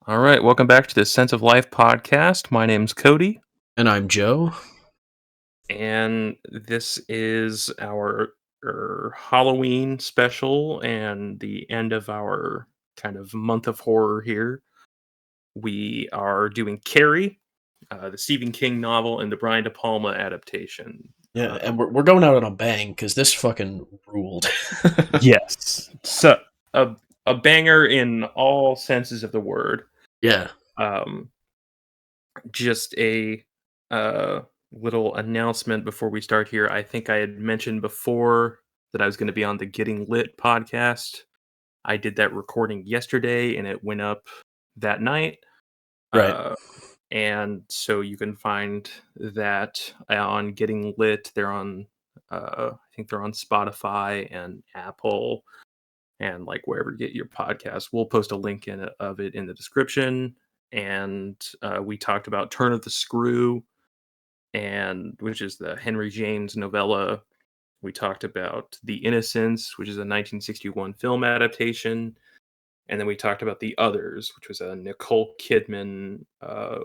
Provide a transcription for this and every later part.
All right, welcome back to the Sense of Life podcast. My name's Cody, And I'm Joe. and this is our Halloween special and the end of our kind of month of horror here. We are doing Carrie, the Stephen King novel, and the Brian De Palma adaptation. Yeah, and we're going out on a bang because this fucking ruled. Yes, so a banger in all senses of the word. Yeah. Um, just a uh, little announcement before we start here. I think I had mentioned before that I was going to be on the Getting Lit podcast. I did that recording yesterday and it went up that night. Right. And so you can find that on Getting Lit. They're on, I think they're on Spotify and Apple and like wherever you get your podcast. We'll post a link of it in the description. And we talked about Turn of the Screw, and which is the Henry James novella. We talked about The Innocents, which is a 1961 film adaptation. And then we talked about The Others, which was a Nicole Kidman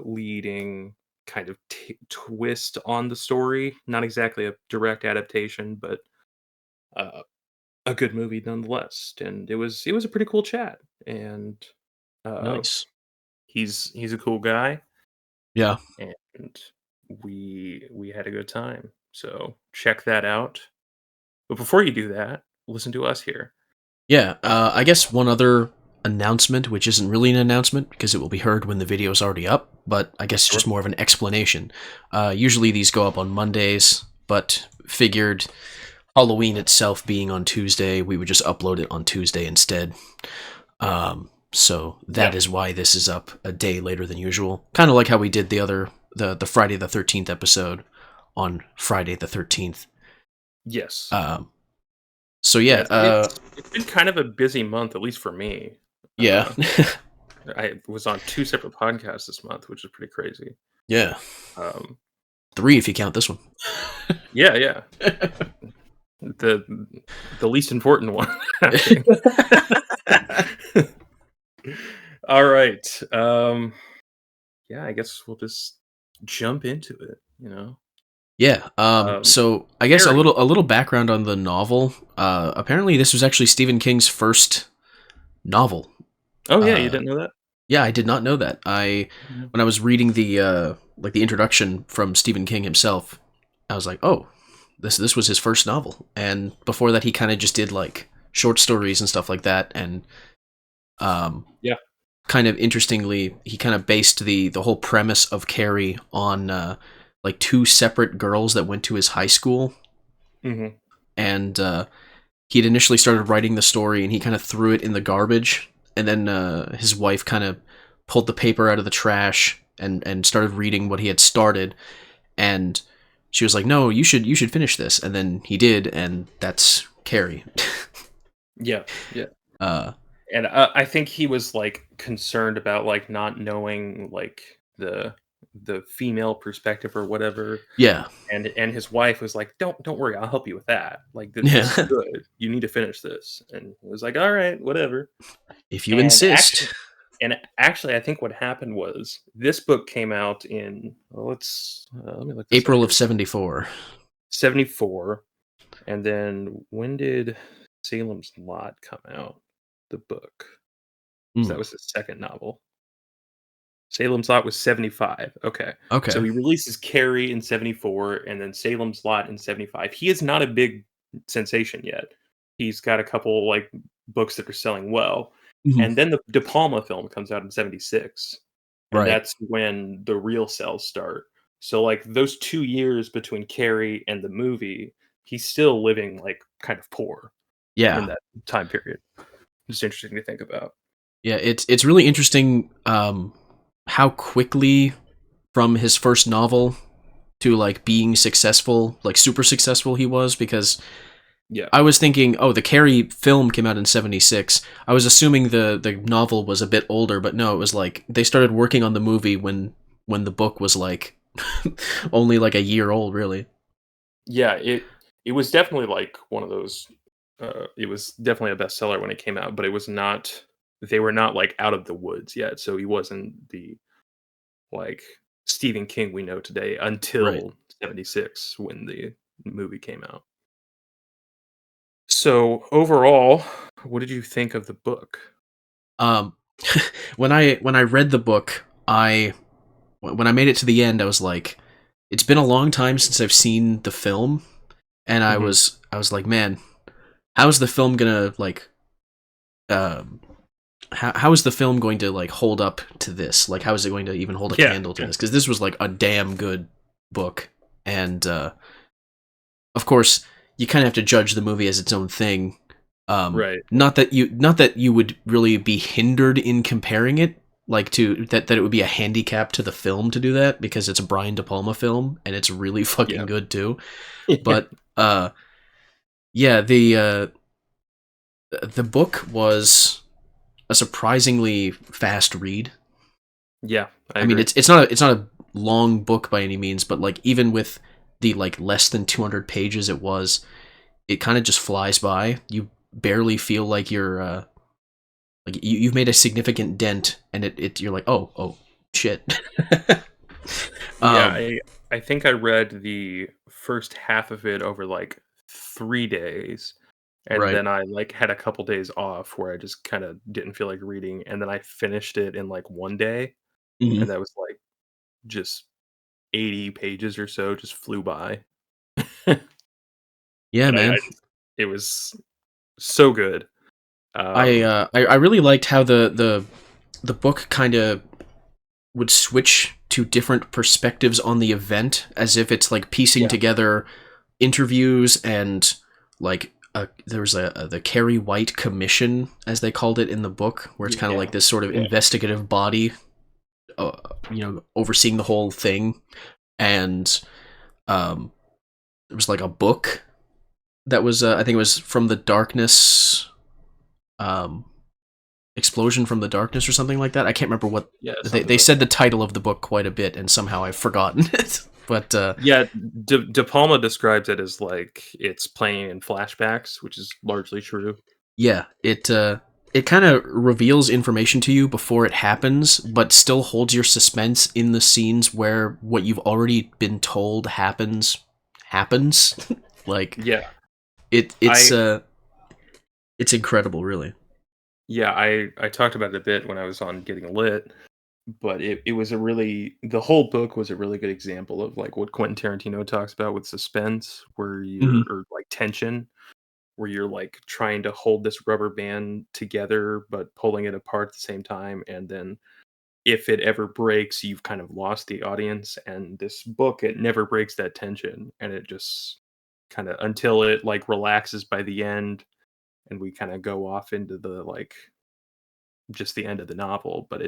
leading kind of twist on the story. Not exactly a direct adaptation, but uh, a good movie nonetheless. And it was a pretty cool chat. And uh, Nice. he's a cool guy, Yeah. and we had a good time. So check that out. But before you do that, listen to us here. Yeah. I guess one other announcement, which isn't really an announcement because it will be heard when the video is already up, but I guess just more of an explanation. Usually these go up on Mondays, but figured Halloween itself being on Tuesday, we would just upload it on Tuesday instead. So that is why this is up a day later than usual. Kind of like how we did the Friday the 13th episode on Friday the 13th. Yes. So yeah, it's been kind of a busy month, at least for me. Yeah. I was on 2 separate podcasts this month, which is pretty crazy. Yeah. Um, 3 if you count this one. yeah. the least important one. All right. Yeah, I guess we'll just jump into it. Yeah. So I guess Carrie. a little background on the novel. Apparently this was actually Stephen King's first novel. Oh yeah, you didn't know that? Yeah, I did not know that. When I was reading the the introduction from Stephen King himself, I was like, "Oh, this was his first novel." And before that he kind of just did like short stories and stuff like that, and Yeah. kind of interestingly, he kind of based the whole premise of Carrie on like 2 separate girls that went to his high school. Mm-hmm. And he had initially started writing the story and he kind of threw it in the garbage, and then his wife kind of pulled the paper out of the trash and started reading what he had started, and she was like, "No, you should finish this." And then he did, and that's Carrie. Yeah. And I think he was like concerned about like not knowing like the female perspective or whatever. Yeah. And his wife was like, "Don't worry, I'll help you with that. Like this is good. You need to finish this." And he was like, "All right, whatever." If you insist. Actually, I think what happened was this book came out in let me look this April up of 74. 74. And then when did Salem's Lot come out? The book. So that was his second novel. Salem's Lot was 75. Okay. Okay. So he releases Carrie in 74 and then Salem's Lot in 75. He is not a big sensation yet. He's got a couple like books that are selling well. Mhm. And then the De Palma film comes out in 76. And Right. that's when the real sales start. So like those 2 years between Carrie and the movie, he's still living like kind of poor in that time period. Just interesting to think about. Yeah, it's really interesting how quickly from his first novel to like being successful, like super successful he was, because I was thinking, oh, the Carrie film came out in 76. I was assuming the novel was a bit older, but no, it was like they started working on the movie when the book was like only like a year old, really. Yeah, it was definitely like one of those it was definitely a bestseller when it came out, but it was not they were not like out of the woods yet. So he wasn't the like Stephen King we know today Right. until 76 when the movie came out. So overall, what did you think of the book? Um, when I read the book, when I made it to the end, I was like, it's been a long time since I've seen the film, and Mhm. I was like, man, how's the film gonna like um how is the film going to like hold up to this? Like, how is it going to even hold a Yeah, candle to yeah. this? Because this was like a damn good book, and of course, you kind of have to judge the movie as its own thing. Right. Not that you would really be hindered in comparing it, like to that it would be a handicap to the film to do that because it's a Brian De Palma film and it's really fucking Yeah. good too. Yeah. But yeah, the book was a surprisingly fast read. Yeah, I I mean, agree. it's not a long book by any means, but like even with the like less than 200 pages it kind of just flies by. You barely feel like you're like you've made a significant dent, and you're like, oh shit. Yeah, um, I think I read the first half of it over, like, 3 days, and right. then I, like, had a couple days off where I just kinda didn't feel like reading, and then I finished it in, like, 1 day, Mhm. and that was, like, just 80 pages or so just flew by. Yeah, And I man. just it was so good. Um, I really liked how the book kind of would switch to different perspectives on the event, as if it's like piecing yeah, together interviews and like there was the Carrie White Commission, as they called it in the book, where it's kind of like yeah, this sort of yeah. investigative body, uh, overseeing the whole thing. And um, there was like a book that was, I think it was From the Darkness, um, Explosion from the Darkness or something like that. I can't remember what Yeah, something they like said that. the title of the book quite a bit, and somehow I've forgotten it. But Yeah, De Palma describes it as, like, it's playing in flashbacks, which is largely true. yeah, it kind of reveals information to you before it happens, but still holds your suspense in the scenes where what you've already been told happens. Like Yeah, it I it's incredible, really. yeah, I talked about it a bit when I was on Getting Lit, but it was a really the whole book was a really good example of, like, what Quentin Tarantino talks about with suspense, where Hmm. you're or, like, tension, where you're, like, trying to hold this rubber band together, but pulling it apart at the same time, and then if it ever breaks, you've kind of lost the audience, and this book, it never breaks that tension, and it just kinda until it, like, relaxes by the end, and we kinda go off into the, like, just the end of the novel, but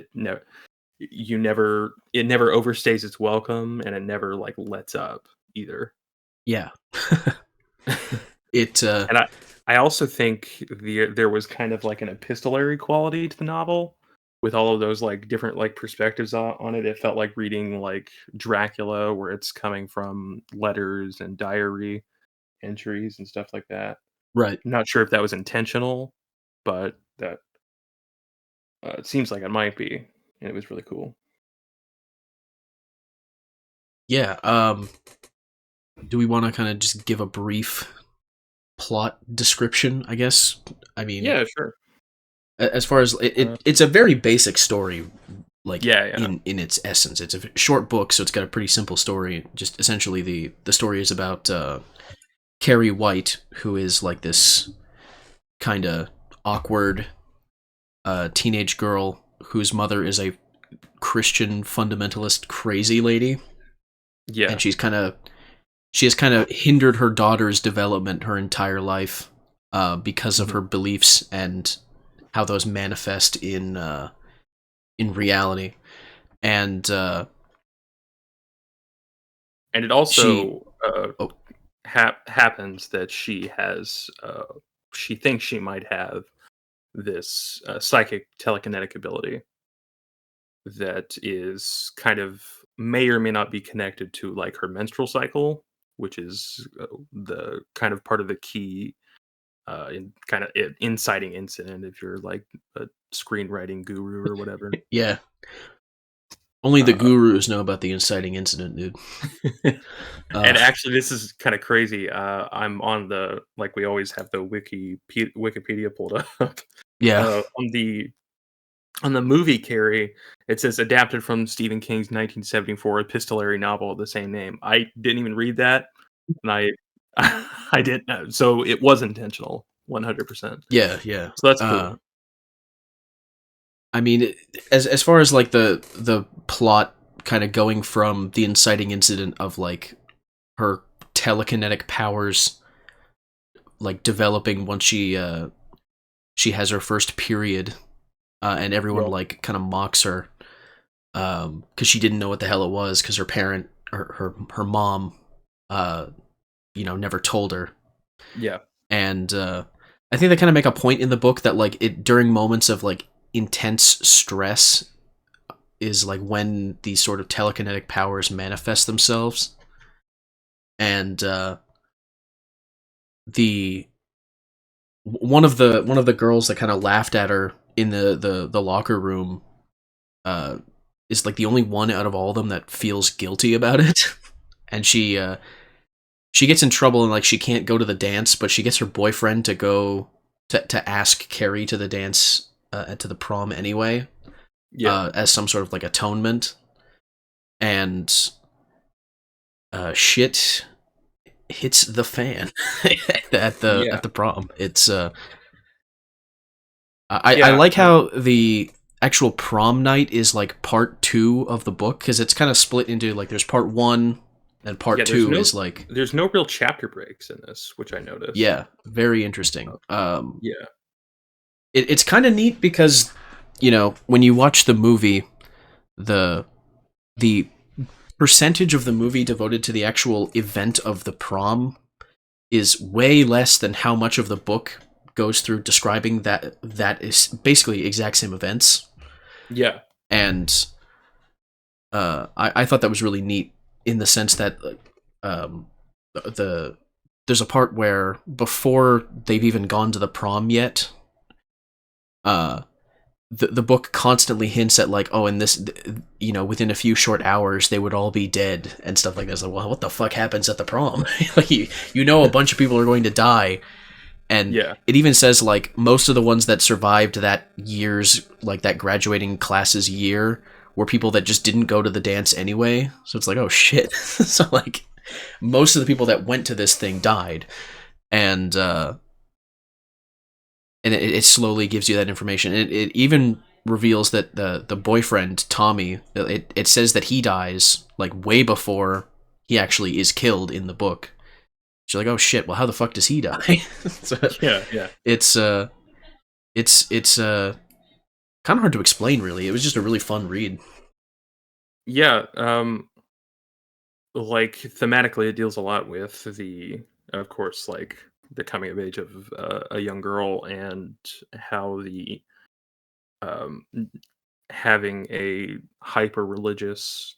you never it never overstays its welcome, and it never, like, lets up either. Yeah. it And I also think there was kind of like an epistolary quality to the novel with all of those, like, different, like, perspectives on it. It felt like reading, like, Dracula, where it's coming from letters and diary entries and stuff like that. Right. Not sure if that was intentional, but that, it seems like it might be, and it was really cool. Yeah. Do we want to kind of just give a brief plot description, I guess? I mean, Yeah, sure. as far as Uh, it's a very basic story, like yeah, yeah. in its essence. It's a short book, so it's got a pretty simple story. Just essentially, the story is about Carrie White, who is like this kind of awkward teenage girl whose mother is a Christian fundamentalist crazy lady, and Yeah. she has kind of hindered her daughter's development her entire life because of Mhm. her beliefs and how those manifest in reality. And And it she also, oh happens that she thinks she might have this, psychic telekinetic ability that is kind of may or may not be connected to, like, her menstrual cycle, which is, the kind of part of the key kind of inciting incident if you're like a screenwriting guru or whatever. Yeah. Only the Uh, gurus know about the inciting incident, dude. and Uh, actually, this is kind of crazy. I'm on the like we always have the Wikipedia pulled up. yeah. On the movie Carrie, it says adapted from Stephen King's 1974 epistolary novel of the same name. I didn't even read that, and I I didn't know. So it was intentional, 100%. Yeah, yeah. So that's cool. I mean, as far as like the plot kind of going from the inciting incident of like her telekinetic powers like developing once she has her first period, and everyone Yeah. like kind of mocks her because she didn't know what the hell it was because her parent her mom never told her. Yeah. And I think they kind of make a point in the book that like it during moments of like intense stress is like when these sort of telekinetic powers manifest themselves. And the one of the girls that kind of laughed at her in the locker room uh is like the only one out of all of them that feels guilty about it. And she gets in trouble and like she can't go to the dance, but she gets her boyfriend to go to ask Carrie to the dance, to the prom anyway, Yeah. as some sort of like atonement. And shit hits the fan at the Yeah. at the prom. It's I Yeah. like how the actual prom night is like part two of the book because it's kind of split into like there's part one and part Yeah, there's two no is like there's no real chapter breaks in this, which I noticed. yeah, very interesting. Yeah. It's kind of neat because when you watch the movie, the the percentage of the movie devoted to the actual event of the prom is way less than how much of the book goes through describing that is basically exact same events. Yeah. And I thought that was really neat in the sense that the there's a part where before they've even gone to the prom yet, uh, the book constantly hints at like, oh, in this, within a few short hours they would all be dead and stuff like this. Like, well, what the fuck happens at the prom? Like, a bunch of people are going to die, and Yeah. it even says like most of the ones that survived that year's like that graduating class's year were people that just didn't go to the dance anyway. So it's like, oh shit. So like most of the people that went to this thing died, and it slowly gives you that information. It even reveals that the boyfriend Tommy, it says that he dies like way before he actually is killed in the book. She's like, oh shit, well how the fuck does he die? So Yeah. Yeah. it's kind of hard to explain really. It was just a really fun read. Yeah. Like thematically, it deals a lot with of course, like the coming of age of a young girl and how the n- having a hyper religious,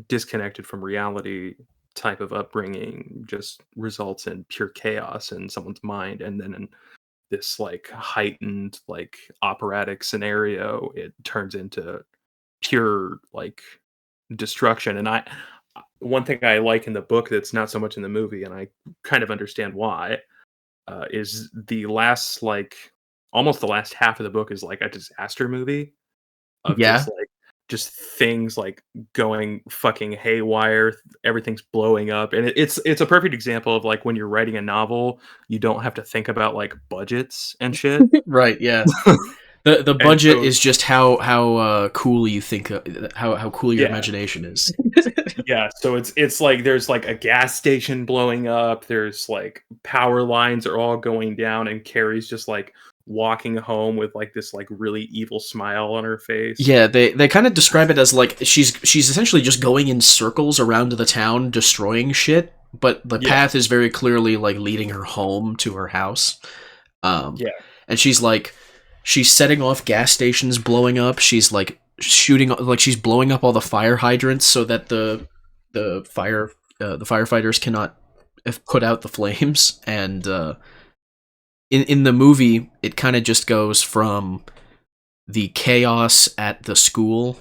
disconnected from reality type of upbringing just results in pure chaos in someone's mind, and then in this like heightened, like operatic scenario, it turns into pure like destruction. And one thing I like in the book that's not so much in the movie, and I kind of understand why, is the last like almost the last half of the book is like a disaster movie of Yeah. just things like going fucking haywire, everything's blowing up, and it's a perfect example of like when you're writing a novel, you don't have to think about like budgets and shit. Right, yeah. The And budget so is just how cool you think, how cool your yeah, imagination is. yeah, so it's like there's like a gas station blowing up, there's like power lines are all going down, and Carrie's just like walking home with like this like really evil smile on her face. Yeah, they kind of describe it as like she's essentially just going in circles around the town destroying shit, but the Yeah, path is very clearly like leading her home to her house. Um yeah, and she's setting off gas stations blowing up. She's like shooting like she's blowing up all the fire hydrants so that the firefighters cannot put out the flames. And in the movie, it kind of just goes from the chaos at the school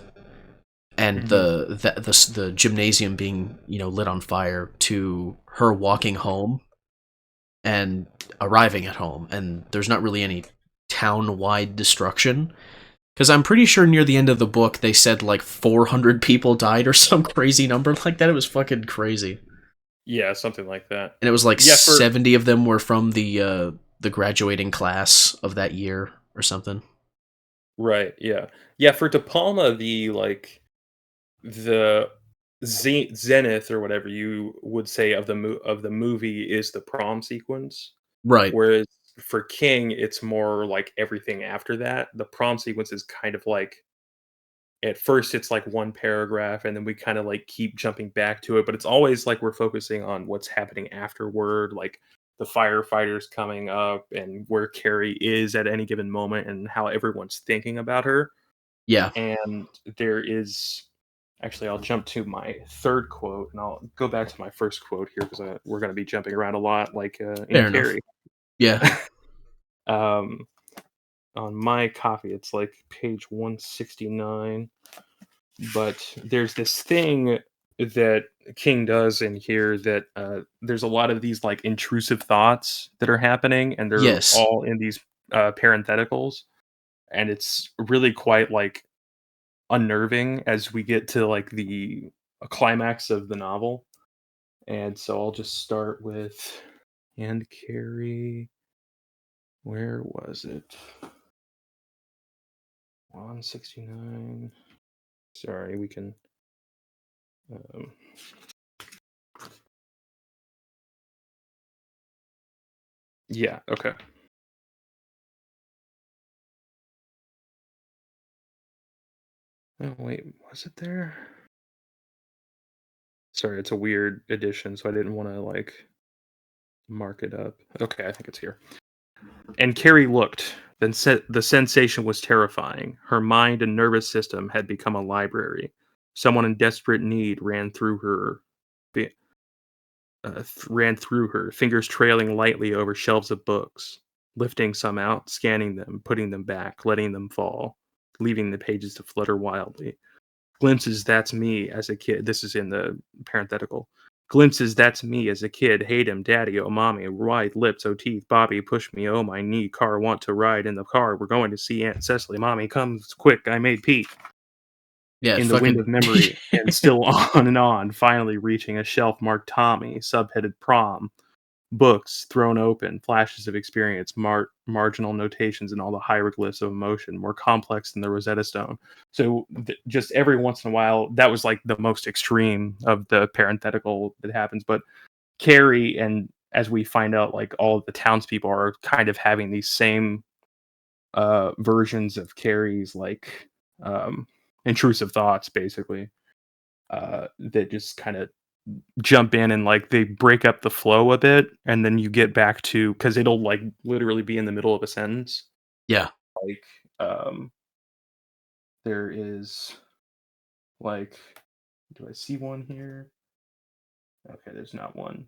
and Hmm. the gymnasium being lit on fire to her walking home and arriving at home, and there's not really any town-wide destruction. Because I'm pretty sure near the end of the book they said like 400 people died or some crazy number like that. It was fucking crazy, Yeah, something like that. and it was like Yeah, for 70 of them were from the graduating class of that year or something. right, yeah. Yeah, for De Palma, the zenith or whatever you would say of the movie is the prom sequence, Right. whereas for King, it's more like everything after that. The prom sequence is kind of like at first it's like one paragraph and then we kind of like keep jumping back to it, but it's always like we're focusing on what's happening afterward, like the firefighters coming up and where Carrie is at any given moment and how everyone's thinking about her. Yeah. And there is actually, I'll jump to my third quote and I'll go back to my first quote here because we're going to be jumping around a lot, like in Fair enough. Carrie. Yeah. um, on my copy, it's like page 169. But there's this thing that King does in here that there's a lot of these like intrusive thoughts that are happening, and they're Yes. all in these parentheticals, and it's really quite like unnerving as we get to like the climax of the novel. And so I'll just start with and Carrie. Where was it? 169. Sorry, we can. Um, yeah. Okay. Oh wait, was it there? Sorry, it's a weird edition, so I didn't want to like mark it up. Okay, I think it's here. And Carrie looked. Then said the sensation was terrifying. Her mind and nervous system had become a library. Someone in desperate need be- ran through her, fingers trailing lightly over shelves of books, lifting some out, scanning them, putting them back, letting them fall, leaving the pages to flutter wildly. Glimpses, that's me as a kid. This is in the parenthetical. Glimpses, that's me as a kid. Hate him, daddy, oh mommy, wide lips, oh teeth, Bobby, push me, oh my knee, car, want to ride in the car. We're going to see Aunt Cecily. Mommy, comes quick, I made Pete. Yeah. In the wind Fucking. of memory, and still on and on, finally reaching a shelf marked Tommy, subheaded prom, books thrown open, flashes of experience, marginal notations, and all the hieroglyphs of emotion, more complex than the Rosetta Stone. So just every once in a while, that was like the most extreme of the parenthetical that happens. But Carrie, and as we find out, like all of the townspeople are kind of having these same versions of Carrie's like um, intrusive thoughts, basically, that just kind of jump in and like they break up the flow a bit and then you get back to because it'll like literally be in the middle of a sentence Yeah. like um there is like do I see one here? Okay, there's not one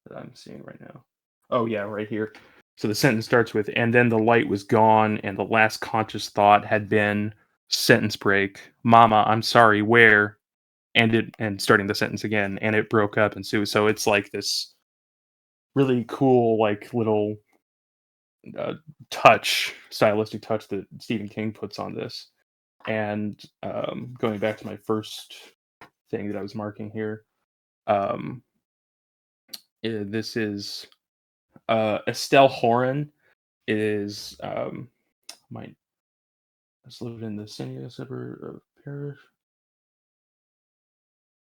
that I'm seeing right now. Oh yeah, right here. So the sentence starts with and then the light was gone and the last conscious thought had been sentence break, mama I'm sorry where, and starting the sentence again and it broke up and so it's like this really cool like little uh, stylistic touch that Stephen King puts on this. And going back to my first thing that I was marking here, um, this is Estelle Horan is my let's live in the city suburb of Paris,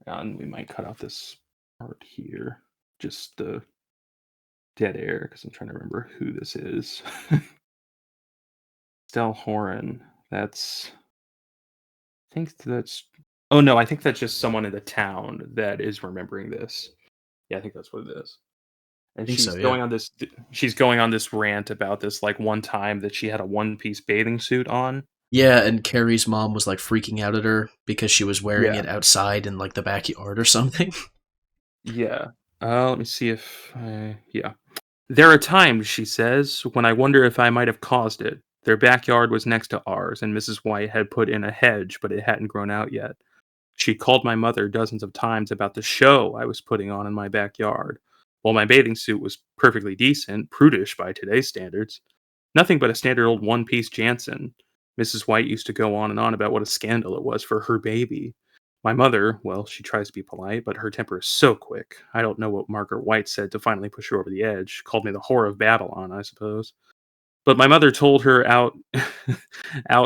and we might cut off this part here, just the dead air because I'm trying to remember who this is. Estelle Horan. That's oh, no, I think that's just someone in the town that is remembering this. Yeah, I think that's what it is. And I think so. Yeah. she's going on this rant about this, like, one time that she had a one-piece bathing suit on. Yeah, and Carrie's mom was like freaking out at her because she was wearing Yeah, it outside in like the backyard or something. yeah. Let me see if I yeah. There are times, she says, when I wonder if I might have caused it. Their backyard was next to ours, and Mrs. White had put in a hedge, but it hadn't grown out yet. She called my mother dozens of times about the show I was putting on in my backyard. While my bathing suit was perfectly decent, prudish by today's standards, nothing but a standard old one piece Jansen. Mrs. White used to go on and on about what a scandal it was for her baby. My mother, well, she tries to be polite, but her temper is so quick. I don't know what Margaret White said to finally push her over the edge. Called me the whore of Babylon, I suppose. But my mother told her out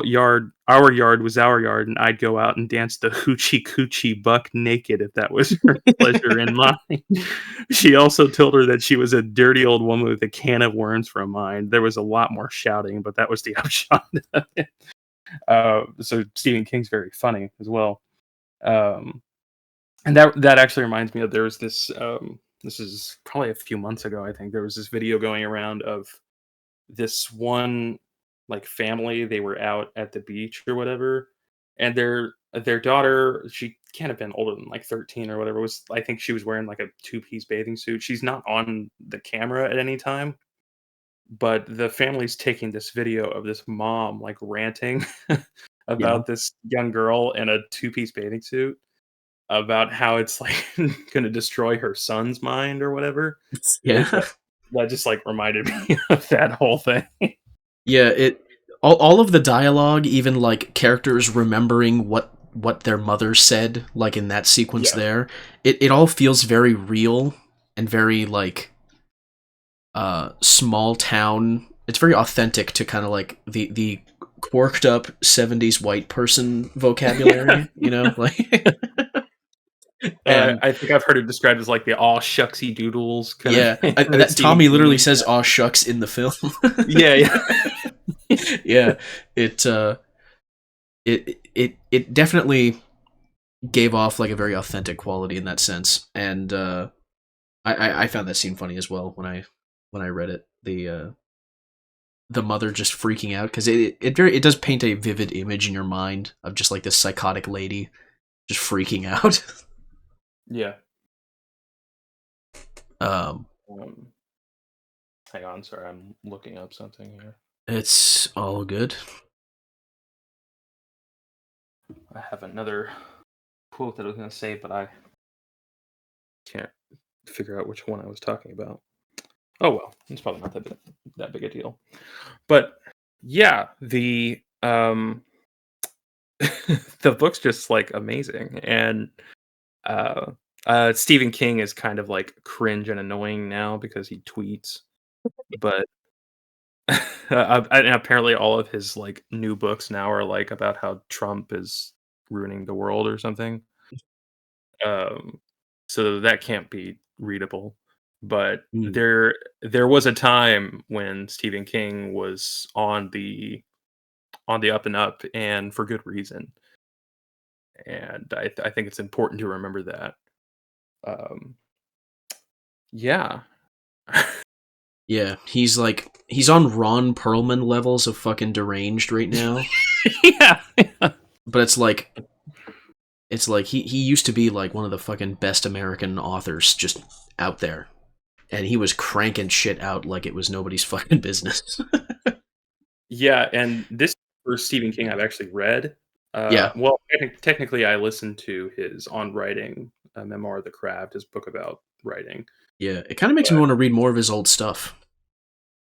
yard our yard was our yard, and I'd go out and dance the hoochie coochie buck naked if that was her pleasure and mine. She also told her that she was a dirty old woman with a can of worms for a mind. There was a lot more shouting, but that was the upshot of it. So Stephen King's very funny as well. Um, and that actually reminds me of there was this. This is probably a few months ago. I think there was this video going around of this one like family. They were out at the beach or whatever, and their daughter, she can't have been older than like 13 or whatever, was, I think she was wearing like a two-piece bathing suit. She's not on the camera at any time, but the family's taking this video of this mom like ranting Yeah. about this young girl in a two-piece bathing suit, about how it's like going to destroy her son's mind or whatever. It, Yeah. that just like reminded me of that whole thing. Yeah, all of the dialogue, even like characters remembering what their mother said, like in that sequence Yeah. there, it all feels very real and very like small town. It's very authentic to kind of like the quirked up 70s white person vocabulary, you know, like and I think I've heard it described as like the all shucksy doodles kind of yeah, thing that that Stephen Tommy King literally used. says "aw shucks" in the film. Yeah, yeah. Yeah, it it definitely gave off like a very authentic quality in that sense, and I found that scene funny as well when I read it. The mother just freaking out because it does paint a vivid image in your mind of just like this psychotic lady just freaking out. Yeah. um, Um, hang on, sorry, I'm looking up something here. it's all good. I have another quote that I was going to say, but I can't figure out which one I was talking about. Oh well, it's probably not that big a deal. But yeah, the the book's just like amazing, and uh, Stephen King is kind of like cringe and annoying now because he tweets, but and apparently all of his like new books now are like about how Trump is ruining the world or something. Um, so that can't be readable. But Mm. there was a time when Stephen King was on the up and up, and for good reason. And I think it's important to remember that. Um, yeah. Yeah, he's on Ron Perlman levels of fucking deranged right now. Yeah. But it's like he used to be like one of the fucking best American authors just out there. And he was cranking shit out like it was nobody's fucking business. Yeah, and this first Stephen King I've actually read. Yeah. Well, technically, I listened to his On Writing, Memoir of the Craft, his book about writing. Yeah. It kind of makes me But want to read more of his old stuff.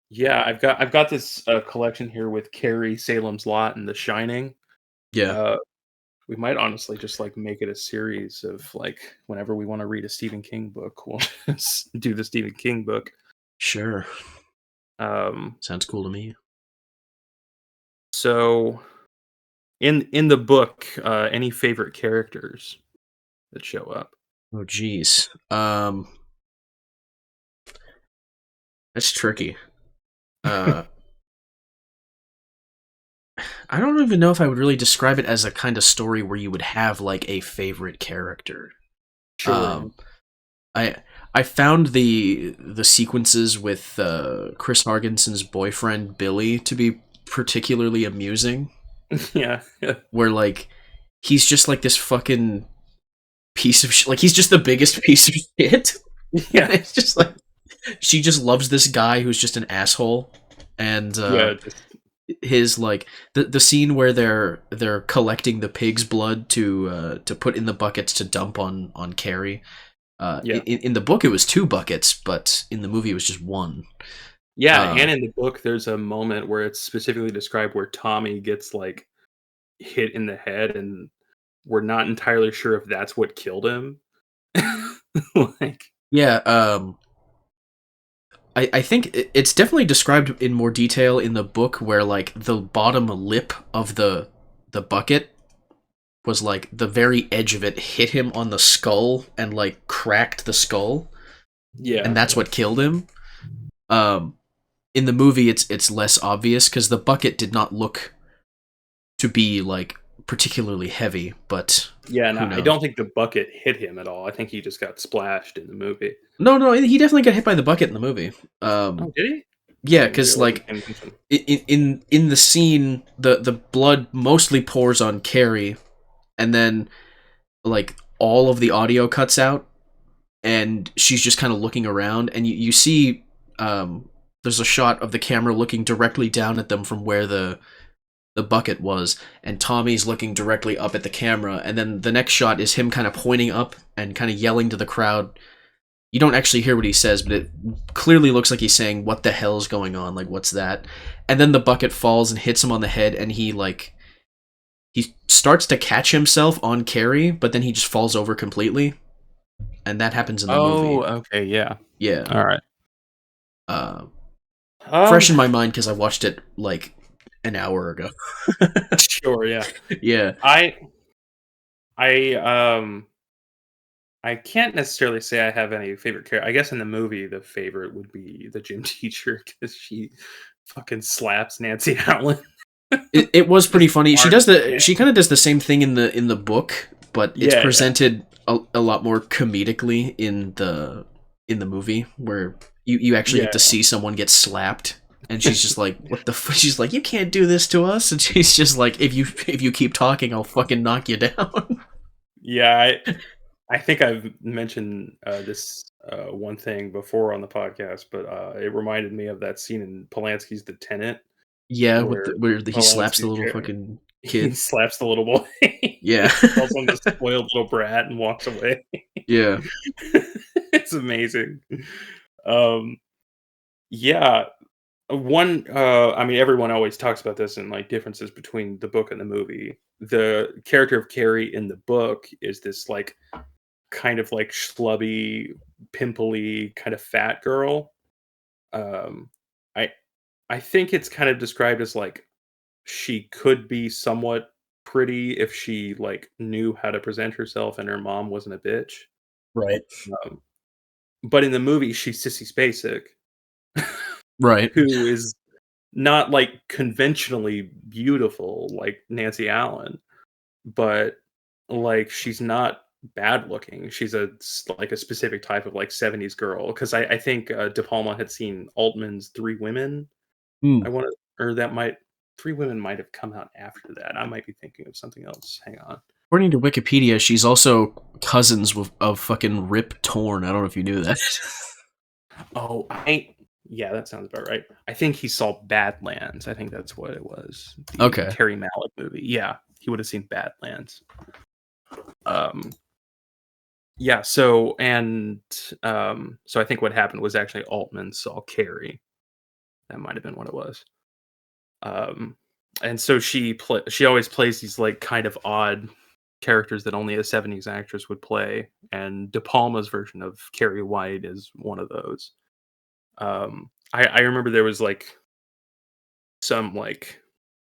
yeah, I've got this collection here with Carrie, Salem's Lot, and The Shining. Yeah. Uh, we might honestly just like make it a series of like whenever we want to read a Stephen King book, we'll just do the Stephen King book. Sure. Um, Sounds cool to me. so in the book, any favorite characters that show up? Oh jeez. That's tricky. Uh I don't even know if I would really describe it as a kind of story where you would have like a favorite character. Sure. Um I I found the sequences with Chris Hargenson's boyfriend Billy to be particularly amusing, Yeah. where like he's just like this fucking piece of shit. Like he's just the biggest piece of shit. Yeah. It's just like She just loves this guy who's just an asshole, and Yeah, his like the scene where they're collecting the pig's blood to put in the buckets to dump on Carrie. yeah. In the book it was 2 buckets, but in the movie it was just one. Yeah, Uh, and in the book, there's a moment where it's specifically described where Tommy gets, like, hit in the head, and we're not entirely sure if that's what killed him. Like yeah, I think it's definitely described in more detail in the book where like the bottom lip of the bucket was like the very edge of it hit him on the skull and like cracked the skull, and yeah. that's what killed him. Um, in the movie, it's less obvious because the bucket did not look to be like particularly heavy, but Yeah, and who I knows? don't think the bucket hit him at all. I think he just got splashed in the movie. No, no, he definitely got hit by the bucket in the movie. Oh, did he? Yeah, Oh, maybe because I wasn't like paying attention. in the scene, the blood mostly pours on Carrie, and then like all of the audio cuts out, and she's just kind of looking around, and you see there's a shot of the camera looking directly down at them from where the bucket was, and Tommy's looking directly up at the camera, and then the next shot is him kind of pointing up and kind of yelling to the crowd. You don't actually hear what he says, but it clearly looks like he's saying, "What the hell's going on? Like, what's that?" And then the bucket falls and hits him on the head, and he starts to catch himself on Carrie, but then he just falls over completely, and that happens in the Oh, movie. okay, yeah. Yeah, Alright. uh, Um, fresh in my mind because I watched it like an hour ago. sure, yeah. Yeah, I I, I can't necessarily say I have any favorite character. I guess in the movie, the favorite would be the gym teacher because she fucking slaps Nancy Allen. it was The pretty funny. smartest She man. kind of does the same thing in the book, but it's Yeah, yeah. presented a lot more comedically in the movie where you actually Yeah, get to see someone get slapped, and she's just like, "What the?" She's like, "You can't do this to us," and she's just like, if you keep talking, I'll fucking knock you down." yeah, I think I've mentioned, this, one thing before on the podcast, but, it reminded me of that scene in Polanski's The Tenant Yeah, where where he slaps the Polanski's little character fucking he kid. slaps the little boy. Yeah, He calls him the spoiled little brat and walks away. yeah, It's amazing. Um, yeah, I mean, everyone always talks about this and, like, differences between the book and the movie. The character of Carrie in the book is this, like, kind of, like, schlubby, pimply, kind of fat girl. Um, I I think it's kind of described as, like, she could be somewhat pretty if she, like, knew how to present herself and her mom wasn't a bitch. right, Um, but in the movie, she's Sissy Spacek, right. who is not, like, conventionally beautiful like Nancy Allen, but, like, she's not bad looking. She's like, a specific type of, like, '70s girl. 'Cause I think, De Palma had seen Altman's Three Women. Hmm. I wanna or that might Three Women might have come out after that. I might be thinking of something else. Hang on. According to Wikipedia, she's also cousins of fucking Rip Torn. I don't know if you knew that. Oh, yeah, that sounds about right. I think he saw Badlands. I think that's what it was. The Okay. Terry Malick movie. Yeah, he would have seen Badlands. Um, yeah, so I think what happened was actually Altman saw Carrie. That might have been what it was. Um, and so she always plays these, like, kind of odd characters that only a '70s actress would play, and De Palma's version of Carrie White is one of those. I remember there was, like, some, like,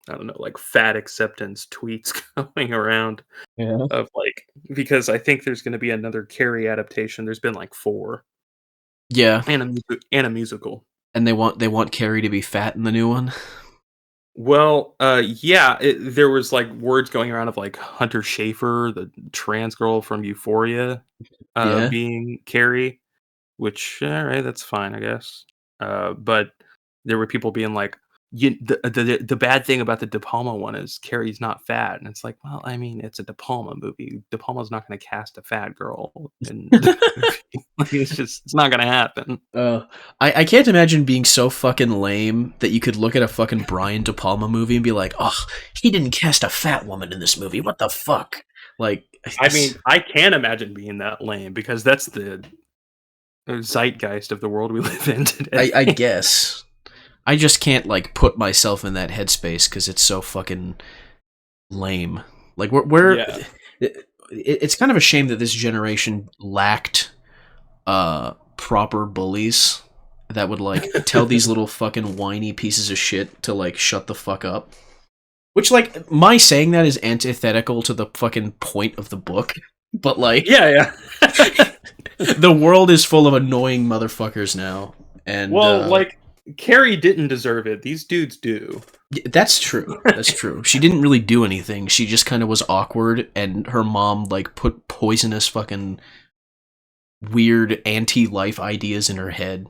I don't know, like, fat acceptance tweets going around Yeah. of, like, because I think there's gonna be another Carrie adaptation. There's been, like, 4 Yeah, and a musical. and they want Carrie to be fat in the new one. Well, yeah, there was, like, words going around of, like, Hunter Schafer, the trans girl from Euphoria, Yeah. being Carrie, which, alright, that's fine, I guess. But there were people being like, the bad thing about the De Palma one is Carrie's not fat, and it's like, well, I mean, it's a De Palma movie. De Palma's not gonna cast a fat girl in the movie. Like, it's not gonna happen. Uh, I can't imagine being so fucking lame that you could look at a fucking Brian De Palma movie and be like, oh, he didn't cast a fat woman in this movie. What the fuck? Like, I mean, I can imagine being that lame because that's the zeitgeist of the world we live in today. I guess. I just can't like put myself in that headspace because it's so fucking lame. Like Yeah. it's kind of a shame that this generation lacked proper bullies that would like tell these little fucking whiny pieces of shit to like shut the fuck up. Which like my saying that is antithetical to the fucking point of the book. But like Yeah. the world is full of annoying motherfuckers now. And Well, like Carrie didn't deserve it. These dudes do. that's true. That's true. She didn't really do anything. She just kind of was awkward, and her mom like put poisonous fucking weird anti-life ideas in her head.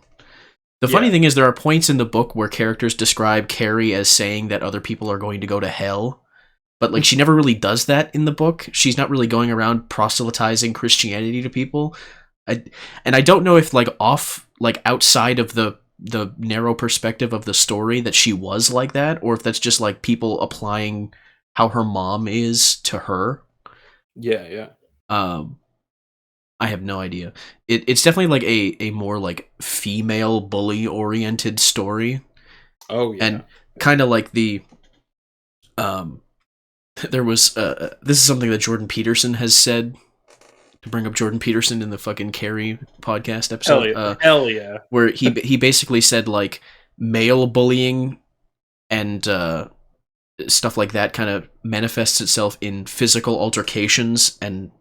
The funny thing is, there are points in the book where characters describe Carrie as saying that other people are going to go to hell, but like she never really does that in the book. She's not really going around proselytizing Christianity to people. And I don't know if like outside of the narrow perspective of the story that she was like that, or if that's just like people applying how her mom is to her. Yeah. I have no idea. It's definitely like a more like female bully oriented story. Oh yeah. And kind of like the there was this is something that Jordan Peterson has said, to bring up Jordan Peterson in the fucking Carrie podcast episode. Hell yeah. Where he basically said like male bullying and stuff like that kind of manifests itself in physical altercations and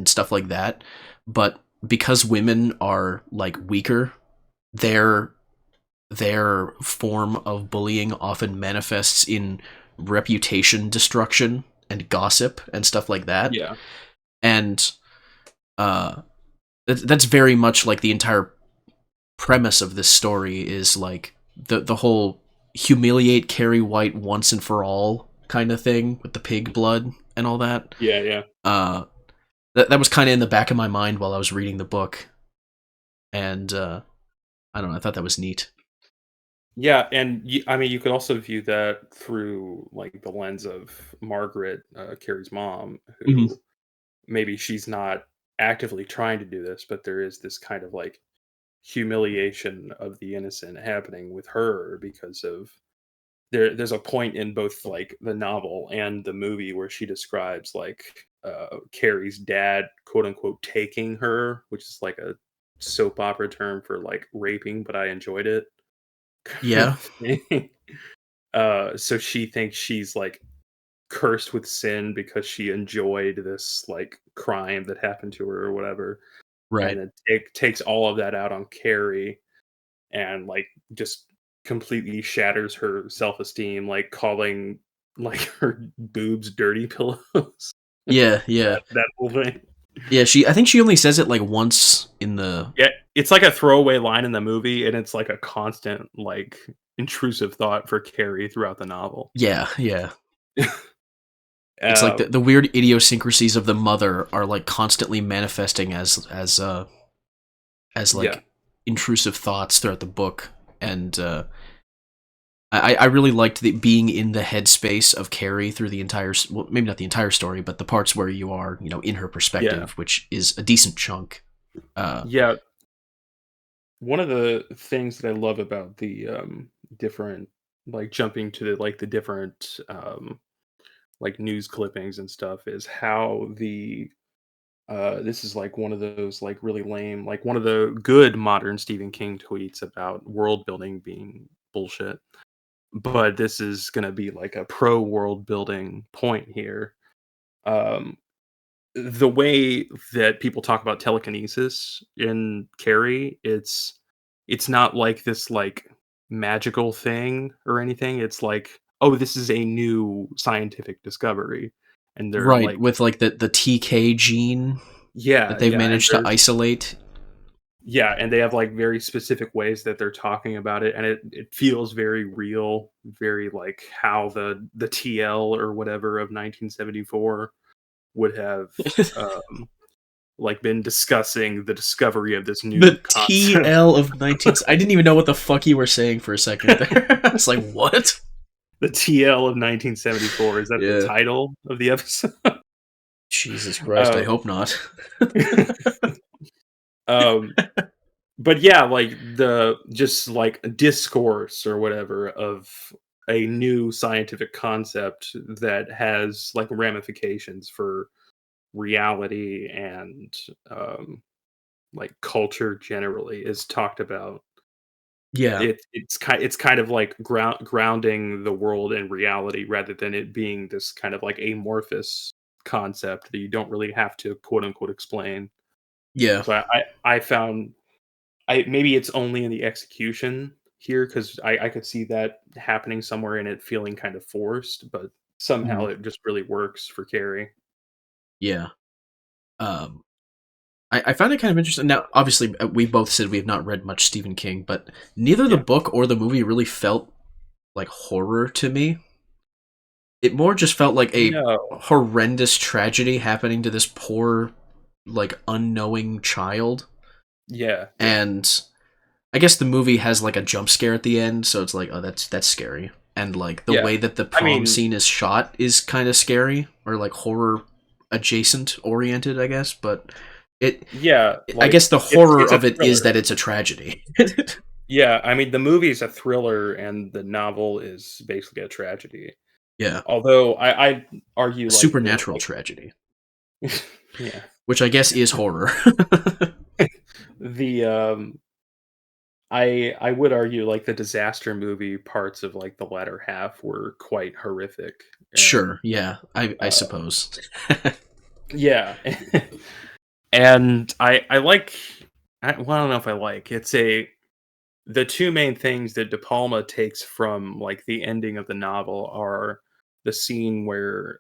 stuff like that. But because women are like weaker, their form of bullying often manifests in reputation destruction and gossip and stuff like that. Yeah. And that's very much like the entire premise of this story is like the whole humiliate Carrie White once and for all kind of thing with the pig blood and all that. Yeah. That was kind of in the back of my mind while I was reading the book, and I don't know. I thought that was neat. Yeah, and I mean, you could also view that through like the lens of Margaret, Carrie's mom, who maybe she's not actively trying to do this, but there is this kind of like humiliation of the innocent happening with her because of there's a point in both like the novel and the movie where she describes like Carrie's dad quote unquote taking her, which is like a soap opera term for like raping, but I enjoyed it. Yeah. So she thinks she's like cursed with sin because she enjoyed this like crime that happened to her or whatever. Right. And it takes all of that out on Carrie and like just completely shatters her self-esteem, like calling like her boobs dirty pillows. Yeah. That whole thing. Yeah, I think she only says it like once in the. Yeah, it's like a throwaway line in the movie, and it's like a constant, like intrusive thought for Carrie throughout the novel. Yeah. It's like the weird idiosyncrasies of the mother are like constantly manifesting as like intrusive thoughts throughout the book, and I really liked being in the headspace of Carrie through the entire, well, maybe not the entire story, but the parts where you are, in her perspective, which is a decent chunk. Yeah. One of the things that I love about the different, like jumping to the different like news clippings and stuff is how this is like one of those like really lame, like one of the good modern Stephen King tweets about world building being bullshit. But this is going to be like a pro world building point here. The way that people talk about telekinesis in Carrie, it's not like this like magical thing or anything. It's like, oh, this is a new scientific discovery, and they're right, like, with like the TK gene that they've managed to isolate. Yeah, and they have like very specific ways that they're talking about it, and it feels very real, very like how the TL or whatever of 1974 would have like been discussing the discovery of this new The concept. TL of 19... I didn't even know what the fuck you were saying for a second there. I was like, what? The TL of 1974, is that the Yeah. title of the episode? Jesus Christ, I Uh, hope not. um, but yeah, like the just like discourse or whatever of a new scientific concept that has like ramifications for reality and like culture generally is talked about. Yeah. It's kind of like grounding the world in reality rather than it being this kind of like amorphous concept that you don't really have to quote unquote explain. Yeah. So I found I maybe it's only in the execution here because I could see that happening somewhere and it feeling kind of forced, but somehow Mhm. it just really works for Carrie. Yeah. Um, I found it kind of interesting. Now, obviously, we both said we have not read much Stephen King, but neither the Yeah. book or the movie really felt like horror to me. It more just felt like a No. horrendous tragedy happening to this poor, like, unknowing child. Yeah. Yeah. And I guess the movie has like a jump scare at the end, so it's like, oh, that's scary. And like the Yeah. way that the I prom mean, scene is shot is kind of scary or like horror adjacent oriented, I guess. But it, yeah, I like guess the horror it's a of it is thriller. that it's a tragedy. Yeah, I mean the movie is a thriller and the novel is basically a tragedy. Yeah, Although I argue a like the supernatural tragedy, yeah. which I guess is horror. The I would argue like the disaster movie parts of like the latter half were quite horrific and Sure, yeah, I uh suppose. yeah. And I like well, I don't know if I like. It's a the two main things that De Palma takes from like the ending of the novel are the scene where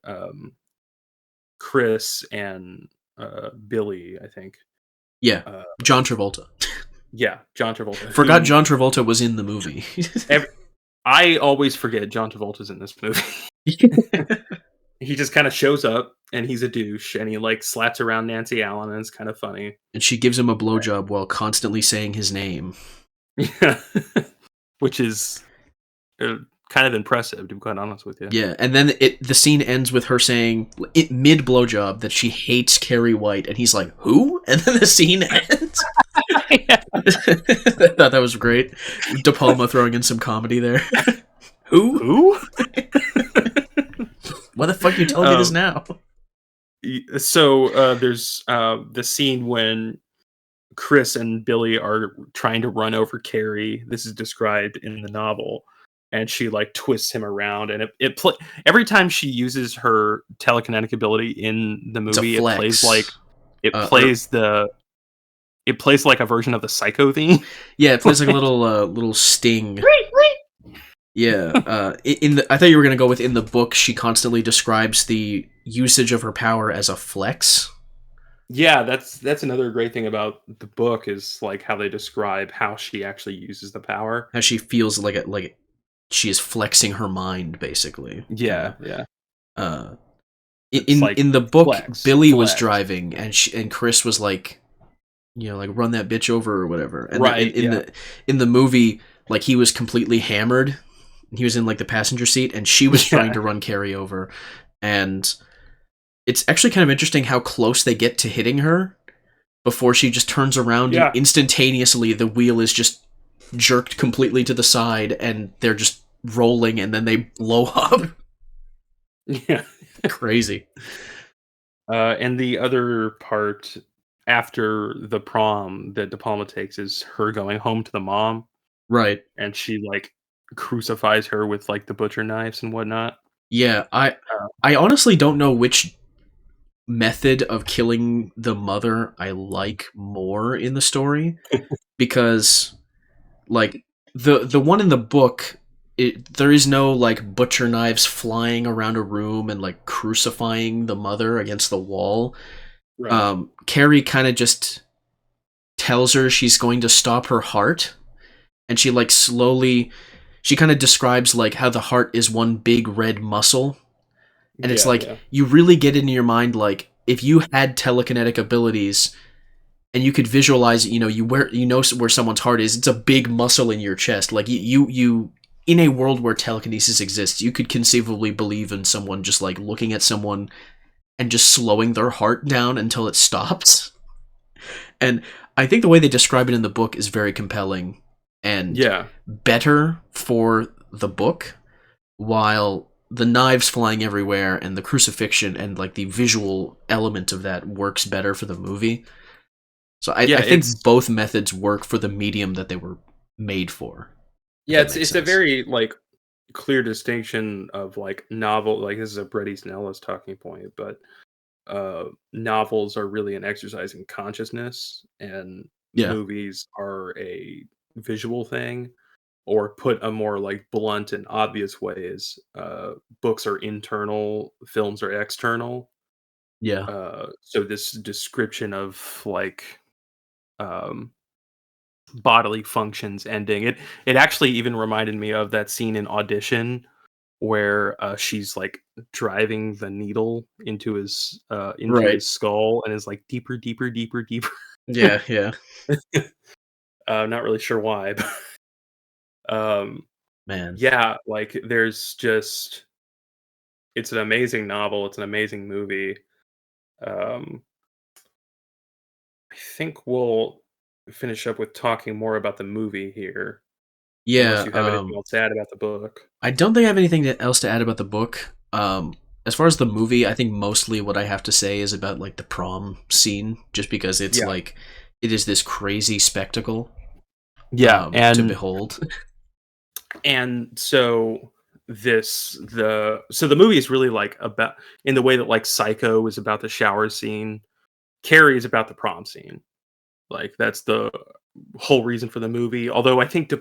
Chris and Billy, I think, Yeah, uh, John Travolta. yeah, John Travolta, Forgot who John Travolta was in the movie. ev- I always forget John Travolta's in this movie. He just kind of shows up and he's a douche and he like slats around Nancy Allen and it's kind of funny. And she gives him a blowjob while constantly saying his name. Yeah, which is kind of impressive to be quite honest with you. Yeah, and then the scene ends with her saying mid blowjob that she hates Carrie White, and he's like, "Who?" And then the scene ends. Yeah. I thought that was great. De Palma throwing in some comedy there. Who? Who? Why the fuck are you telling me this Um, now? so there's the scene when Chris and Billy are trying to run over Carrie. This is described in the novel, and she like twists him around, and every time she uses her telekinetic ability in the It's a movie, flex. it Or plays like a version of the Psycho theme. yeah, it plays like a little sting. Yeah, in the I thought you were gonna go with in the book. She constantly describes the usage of her power as a flex. Yeah, that's another great thing about the book is like how they describe how she actually uses the power. How she feels like she is flexing her mind, basically. Yeah, yeah. Uh, It's like in the book, flex, Billy was flex. driving, and Chris was like, like run that bitch over or whatever. And then Right, yeah. in the movie, like he was completely hammered. He was in like the passenger seat, and she was trying Yeah. to run Carrie over. And it's actually kind of interesting how close they get to hitting her before she just turns around and Yeah. instantaneously the wheel is just jerked completely to the side and they're just rolling and then they blow up. Yeah. Crazy. And the other part after the prom that De Palma takes is her going home to the mom, Right. and she, like, crucifies her with, like, the butcher knives and whatnot. Yeah, Uh, I honestly don't know which method of killing the mother I like more in the story because like the one in the book there is no like butcher knives flying around a room and like crucifying the mother against the wall. right. Carrie kind of just tells her she's going to stop her heart, and she like slowly, she kind of describes like how the heart is one big red muscle, and it's Yeah, like yeah. you really get it in your mind, like if you had telekinetic abilities and you could visualize, you know where someone's heart is, it's a big muscle in your chest. Like you in a world where telekinesis exists, you could conceivably believe in someone just like looking at someone and just slowing their heart down until it stops. And I think the way they describe it in the book is very compelling and Yeah. better for the book, while the knives flying everywhere and the crucifixion and like the visual element of that works better for the movie. So Yeah, I think both methods work for the medium that they were made for, if that makes it's a sense. very, like, clear distinction of, like, novel, like, this is a Bret Easton Ellis talking point, but, novels are really an exercise in consciousness, and Yeah. movies are a visual thing, or put a more, like, blunt and obvious way is, books are internal, films are external. Yeah. So this description of, like, um bodily functions ending. It actually even reminded me of that scene in Audition where she's like driving the needle into Right. his skull and is like deeper, deeper, deeper, deeper. Yeah, yeah. Not really sure why, but um, Man. yeah, like there's just it's an amazing novel. It's an amazing movie. Um, I think we'll finish up with talking more about the movie here, unless Yeah, you have anything else to add about the book. I don't think I have anything else to add about the book. As far as the movie, I think mostly what I have to say is about like the prom scene, just because it's Yeah. like it is this crazy spectacle Yeah, to behold. and so the movie is really like about in the way that like Psycho is about the shower scene, Carrie is about the prom scene. Like that's the whole reason for the movie. Although I think De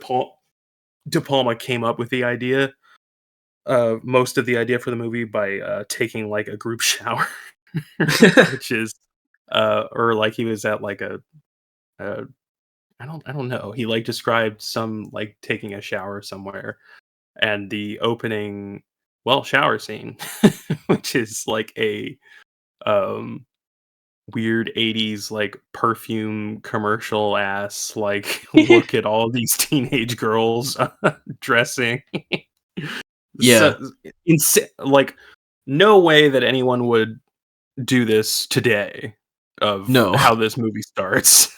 Palma came up with the idea, most of the idea for the movie by taking like a group shower, which is or like he was at like a I don't know. He like described some like taking a shower somewhere and the opening shower scene which is like a um weird 80s like perfume commercial ass like look at all these teenage girls dressing Yeah. so like no way that anyone would do this today of No. how this movie starts.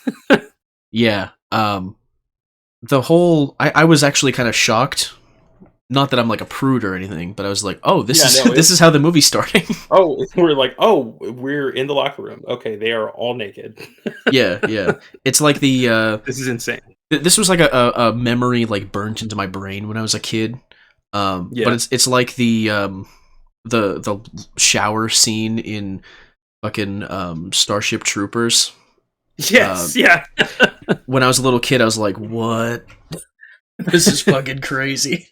Yeah. The whole I was actually kind of shocked. Not that I'm like a prude or anything, but I was like, "Oh, this Yeah, is no, this is how the movie's starting." oh, we're like, oh, we're in the locker room. Okay, they are all naked. Yeah, yeah. It's like the This is insane. this was like a memory like burnt into my brain when I was a kid. But Yeah. it's like the shower scene in fucking Starship Troopers. Yes, yeah. When I was a little kid, I was like, "What? This is fucking crazy."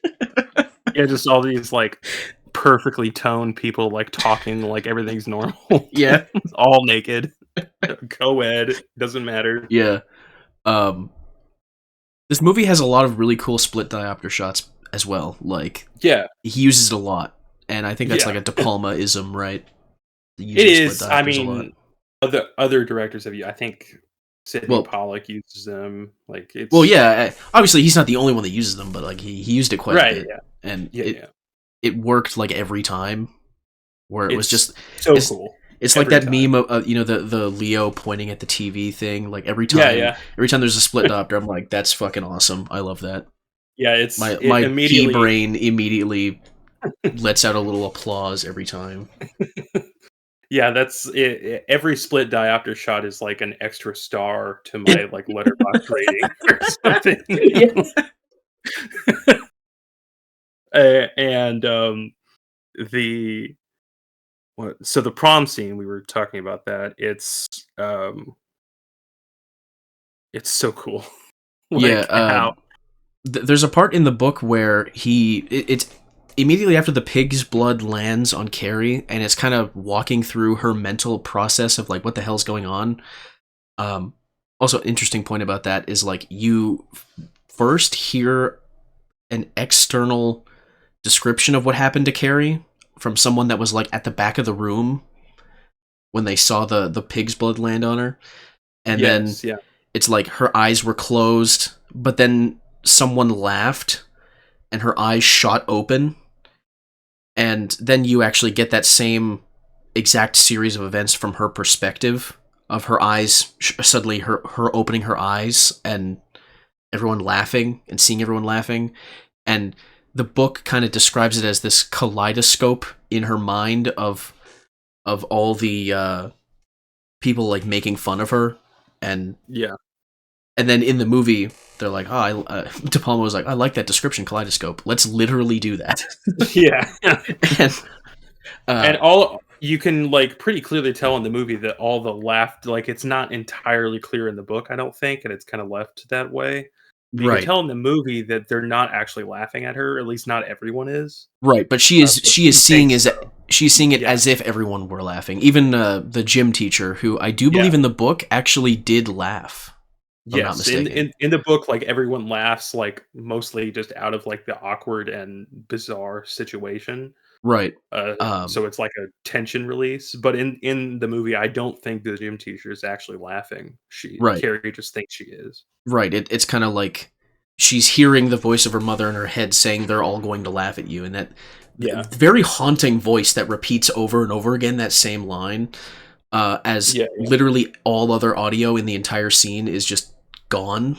Yeah, just all these, like, perfectly toned people, like, talking like everything's normal. Yeah, All naked. Co-ed, doesn't matter. yeah. Um, this movie has a lot of really cool split diopter shots as well. Like Yeah, he uses it a lot, and I think that's like yeah. a De Palma-ism, right? It Using split is, I diopters a lot. mean, other directors have I think Sidney Well, Pollack uses them, like, well, it's yeah. Obviously, he's not the only one that uses them, but like he used it quite a right, bit, yeah. and Yeah, yeah. it worked like every time. Where it was It's just so it's cool. it's like Every that time. meme of the Leo pointing at the TV thing. Like Yeah, yeah. every time there's a split diopter, I'm like, that's fucking awesome. I love that. Yeah, it My pea immediately brain immediately lets out a little applause every time. yeah, that's it. Every split diopter shot is like an extra star to my like letterbox rating or something. Yeah. And the so the prom scene we were talking about that it's so cool. Yeah, Like how there's a part in the book where it's immediately after the pig's blood lands on Carrie, and it's kind of walking through her mental process of like what the hell's going on. Um, Also, interesting point about that is like you first hear an external description of what happened to Carrie from someone that was like at the back of the room when they saw the pig's blood land on her, and then Yes, yeah, it's like her eyes were closed, but then someone laughed and her eyes shot open, and then you actually get that same exact series of events from her perspective of her eyes suddenly her opening her eyes and everyone laughing and seeing everyone laughing. And the book kind of describes it as this kaleidoscope in her mind of all the people like making fun of her. and yeah, and then in the movie they're like, De Palma was like, I like that description, kaleidoscope, let's literally do that. yeah. And And uh all you can like pretty clearly tell in the movie that all the laugh like it's not entirely clear in the book, I don't think, and it's kind of left that way. But you can right, tell in the movie that they're not actually laughing at her. At least not everyone is. right, but But she is she seeing thinks as so. she's seeing it Yeah. as if everyone were laughing. Even the gym teacher, who I do Yeah. believe in the book actually did laugh, if I'm not Yes. mistaken. In the book, like everyone laughs like mostly just out of like the awkward and bizarre situation. Right. So it's like a tension release. But in the movie, I don't think the gym teacher is actually laughing. She Right. Carrie just thinks she is. Right. It's kind of like she's hearing the voice of her mother in her head saying they're all going to laugh at you, and that Yeah. very haunting voice that repeats over and over again that same line, as Yeah. literally all other audio in the entire scene is just gone.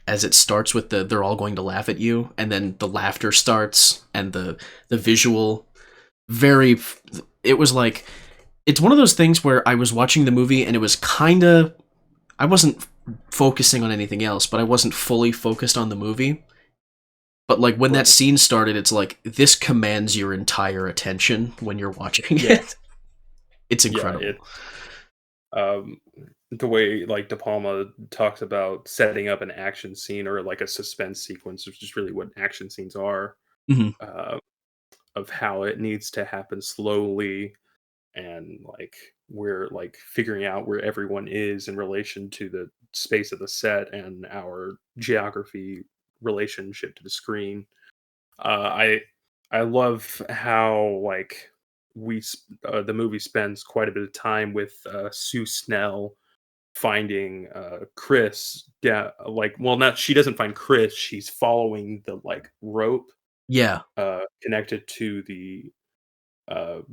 As it starts with the they're all going to laugh at you, and then the laughter starts, and the visual very. It was like, it's one of those things where I was watching the movie and it was kind of, I wasn't focusing on anything else, but I wasn't fully focused on the movie. But like when that Right. scene started, it's like this commands your entire attention when you're watching Yeah. it. It's Yeah. incredible. Um, the way like De Palma talks about setting up an action scene or like a suspense sequence, which is really what action scenes are, Hmm. uh, of how it needs to happen slowly and like we're like figuring out where everyone is in relation to the space of the set and our geography relationship to the screen. I love how like the movie spends quite a bit of time with Sue Snell finding Chris. Yeah, like well, not she doesn't find Chris. She's following the like rope Yeah, connected to the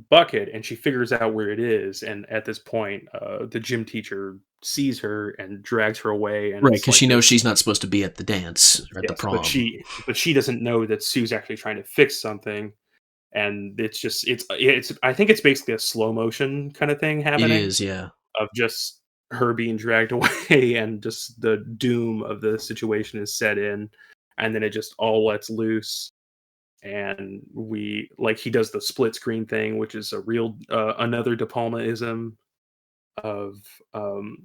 bucket, and she figures out where it is. And at this point, the gym teacher sees her and drags her away, and right. it's Because she like knows this. she's not supposed to be at the dance or at the Yes, prom. but she doesn't know that Sue's actually trying to fix something, and it's just it's I think it's basically a slow motion kind of thing It happening is, yeah, of just her being dragged away and just the doom of the situation is set in, and then it just all lets loose. And we like he does the split screen thing, which is a real another De Palmaism of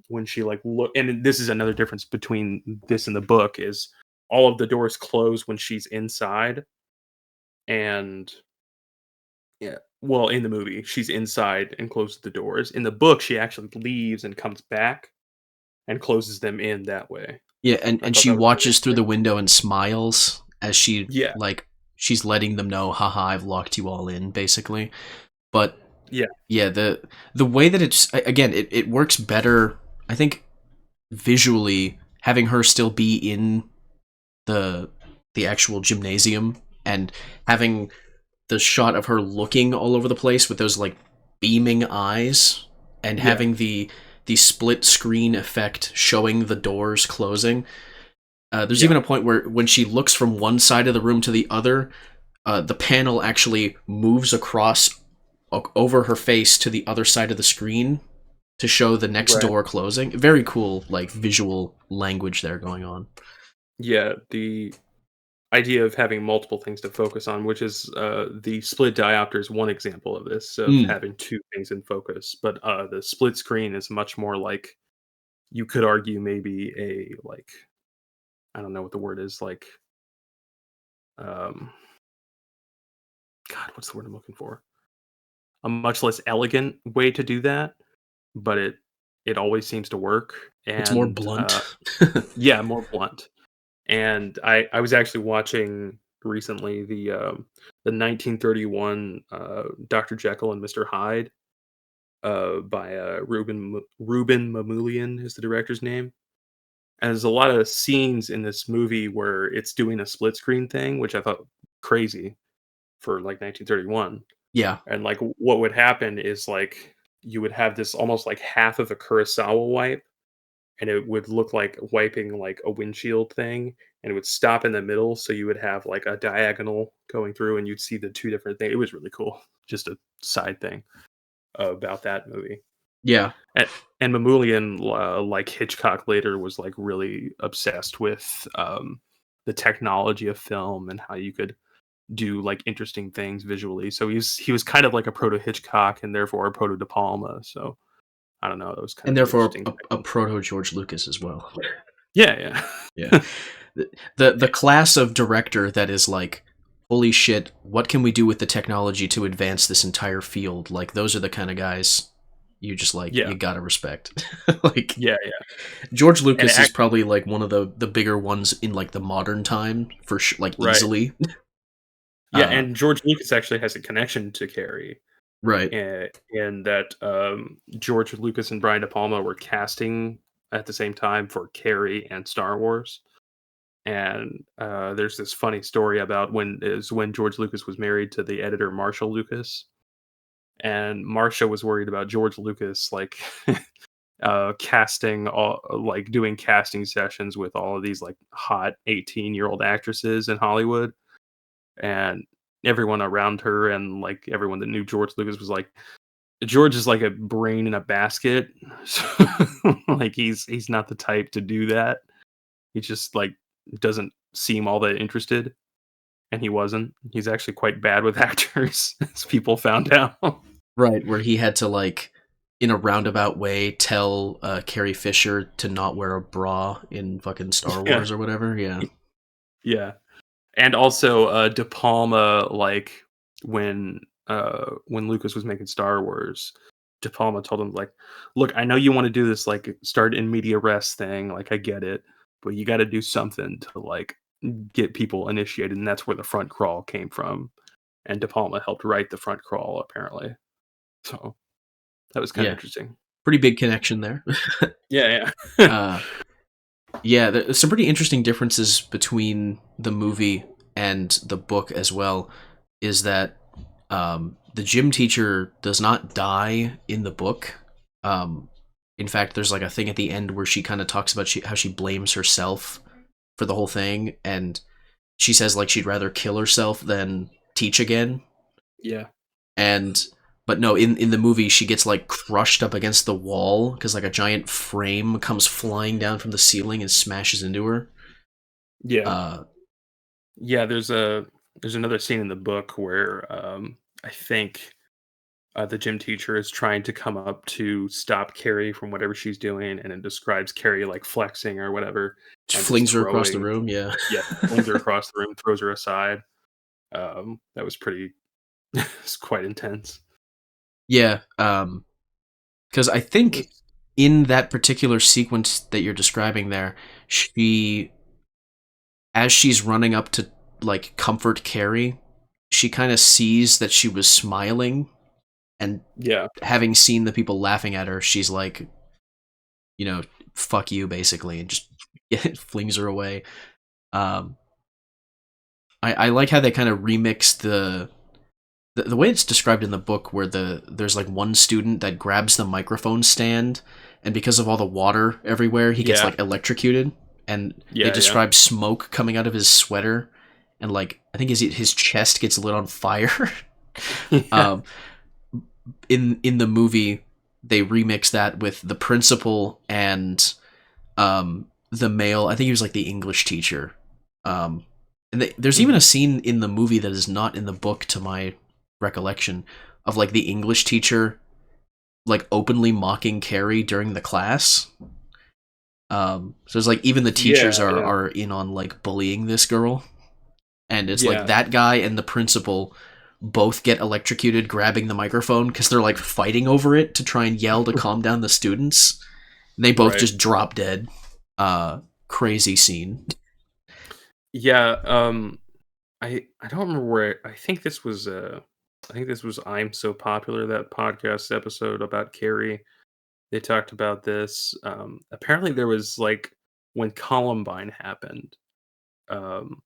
when she like look. And this is another difference between this and the book is all of the doors close when she's inside. And yeah, well, in the movie she's inside and closes the doors. In the book she actually leaves and comes back and closes them in that way. yeah. I And thought she that was really watches through interesting. the window and smiles as she Yeah, like she's letting them know, haha, I've locked you all in, basically. But yeah, yeah, the way that again, it works better, I think, visually, having her still be in the the actual gymnasium and having the shot of her looking all over the place with those like beaming eyes, and yeah, having the split screen effect showing the doors closing. There's yeah, even a point where when she looks from one side of the room to the other, the panel actually moves across over her face to the other side of the screen to show the next right. door closing. Very cool, like visual language there going on. Yeah, the idea of having multiple things to focus on, which is the split diopter is one example of this, of Mm, having two things in focus. But the split screen is much more like you could argue maybe a like I don't know what the word is like. Um, God, what's the word I'm looking for? A much less elegant way to do that, but it always seems to work, It's more and blunt. yeah, more blunt. And I was actually watching recently the 1931 Dr. Jekyll and Mr. Hyde by Ruben Mamoulian is the director's name. And there's a lot of scenes in this movie where it's doing a split screen thing, which I thought crazy for like 1931. Yeah. And like what would happen is like you would have this almost like half of a Kurosawa wipe, and it would look like wiping like a windshield thing, and it would stop in the middle, so you would have like a diagonal going through, and you'd see the two different things. It was really cool. Just a side thing about that movie. Yeah. And, and Mamoulian, like Hitchcock later, was like really obsessed with the technology of film and how you could do like interesting things visually. So he was kind of like a proto Hitchcock and therefore a proto De Palma. So I don't know. It was kind And of an therefore interesting a thing. proto George Lucas as well. Yeah, Yeah. yeah. The class of director that is like, holy shit, what can we do with the technology to advance this entire field? Like, those are the kind of guys you just like, Yeah, you gotta respect. Like, yeah, yeah. George And Lucas is probably like one of the bigger ones in like the modern time for like right. easily. Yeah, Uh, and George Lucas actually has a connection to Carrie, right. and that George Lucas and Brian De Palma were casting at the same time for Carrie and Star Wars. And there's this funny story about when George Lucas was married to the editor Marshall Lucas, and Marsha was worried about George Lucas like casting all like doing casting sessions with all of these like hot 18-year-old actresses in Hollywood, and everyone around her and like everyone that knew George Lucas was like, George is like a brain in a basket. So, like he's not the type to do that. He just like doesn't seem all that interested, and he wasn't. He's actually quite bad with actors, as people found out. Right, where he had to like, in a roundabout way, tell Carrie Fisher to not wear a bra in fucking Star Yeah, Wars or whatever. Yeah. yeah. And also, De Palma, like when Lucas was making Star Wars, De Palma told him like, "Look, I know you want to do this like start in media res thing. Like, I get it, but you got to do something to like get people initiated." And that's where the front crawl came from. And De Palma helped write the front crawl, apparently. So that was kind of Yeah. interesting. Pretty big connection there. Yeah, yeah, uh, yeah, there's some pretty interesting differences between the movie and the book as well. Is that the gym teacher does not die in the book. In fact, there's like a thing at the end where she kind of talks about how she blames herself for the whole thing, and she says like she'd rather kill herself than teach again. yeah, And but no, in the movie she gets like crushed up against the wall because like a giant frame comes flying down from the ceiling and smashes into her. yeah. Uh, Yeah, there's another scene in the book where I think the gym teacher is trying to come up to stop Carrie from whatever she's doing, and it describes Carrie like flexing or whatever, and just flings her across the throwing, room. Yeah, yeah, flings her across the room, throws her aside. That was pretty, it's quite intense. yeah. Because I think This- in that particular sequence that you're describing there, she, as she's running up to like comfort Carrie, she kind of sees that she was smiling, and Yeah, having seen the people laughing at her, she's like, you know, fuck you, basically, and just flings her away. Um, I like how they kind of remix the way it's described in the book, where there's like one student that grabs the microphone stand, and because of all the water everywhere, he gets yeah, like electrocuted, and they yeah, yeah, describe smoke coming out of his sweater, and like I think his chest gets lit on fire. yeah, um, in the movie, they remix that with the principal and the male. I think he was like the English teacher. And there's even mhm, a scene in the movie that is not in the book, to my recollection, of like the English teacher like openly mocking Carrie during the class. So it's like even the yeah, teachers yeah, are in on like bullying this girl, and it's like yeah, that guy and the principal both get electrocuted grabbing the microphone because they're like fighting over it to try and yell to calm down the students. They both Right. just drop dead. Crazy scene. Yeah, I don't remember where I think this was I'm So Popular, that podcast episode about Carrie. They talked about this. Apparently there was like when Columbine happened, um,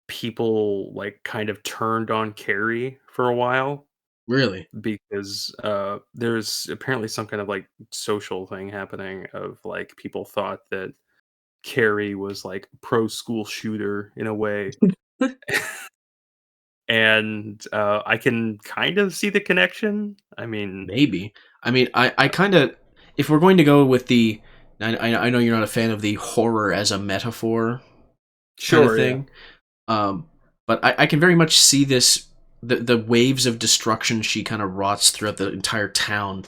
people like kind of turned on Carrie for a while Really? because there's apparently some kind of like social thing happening of like people thought that Carrie was like pro school shooter in a way. And I can kind of see the connection. I mean, Maybe. I mean, I kind of, if we're going to go with the, I know you're not a fan of the horror as a metaphor kind of sure, yeah. thing, um, but I can very much see this, the waves of destruction she kind of rots throughout the entire town.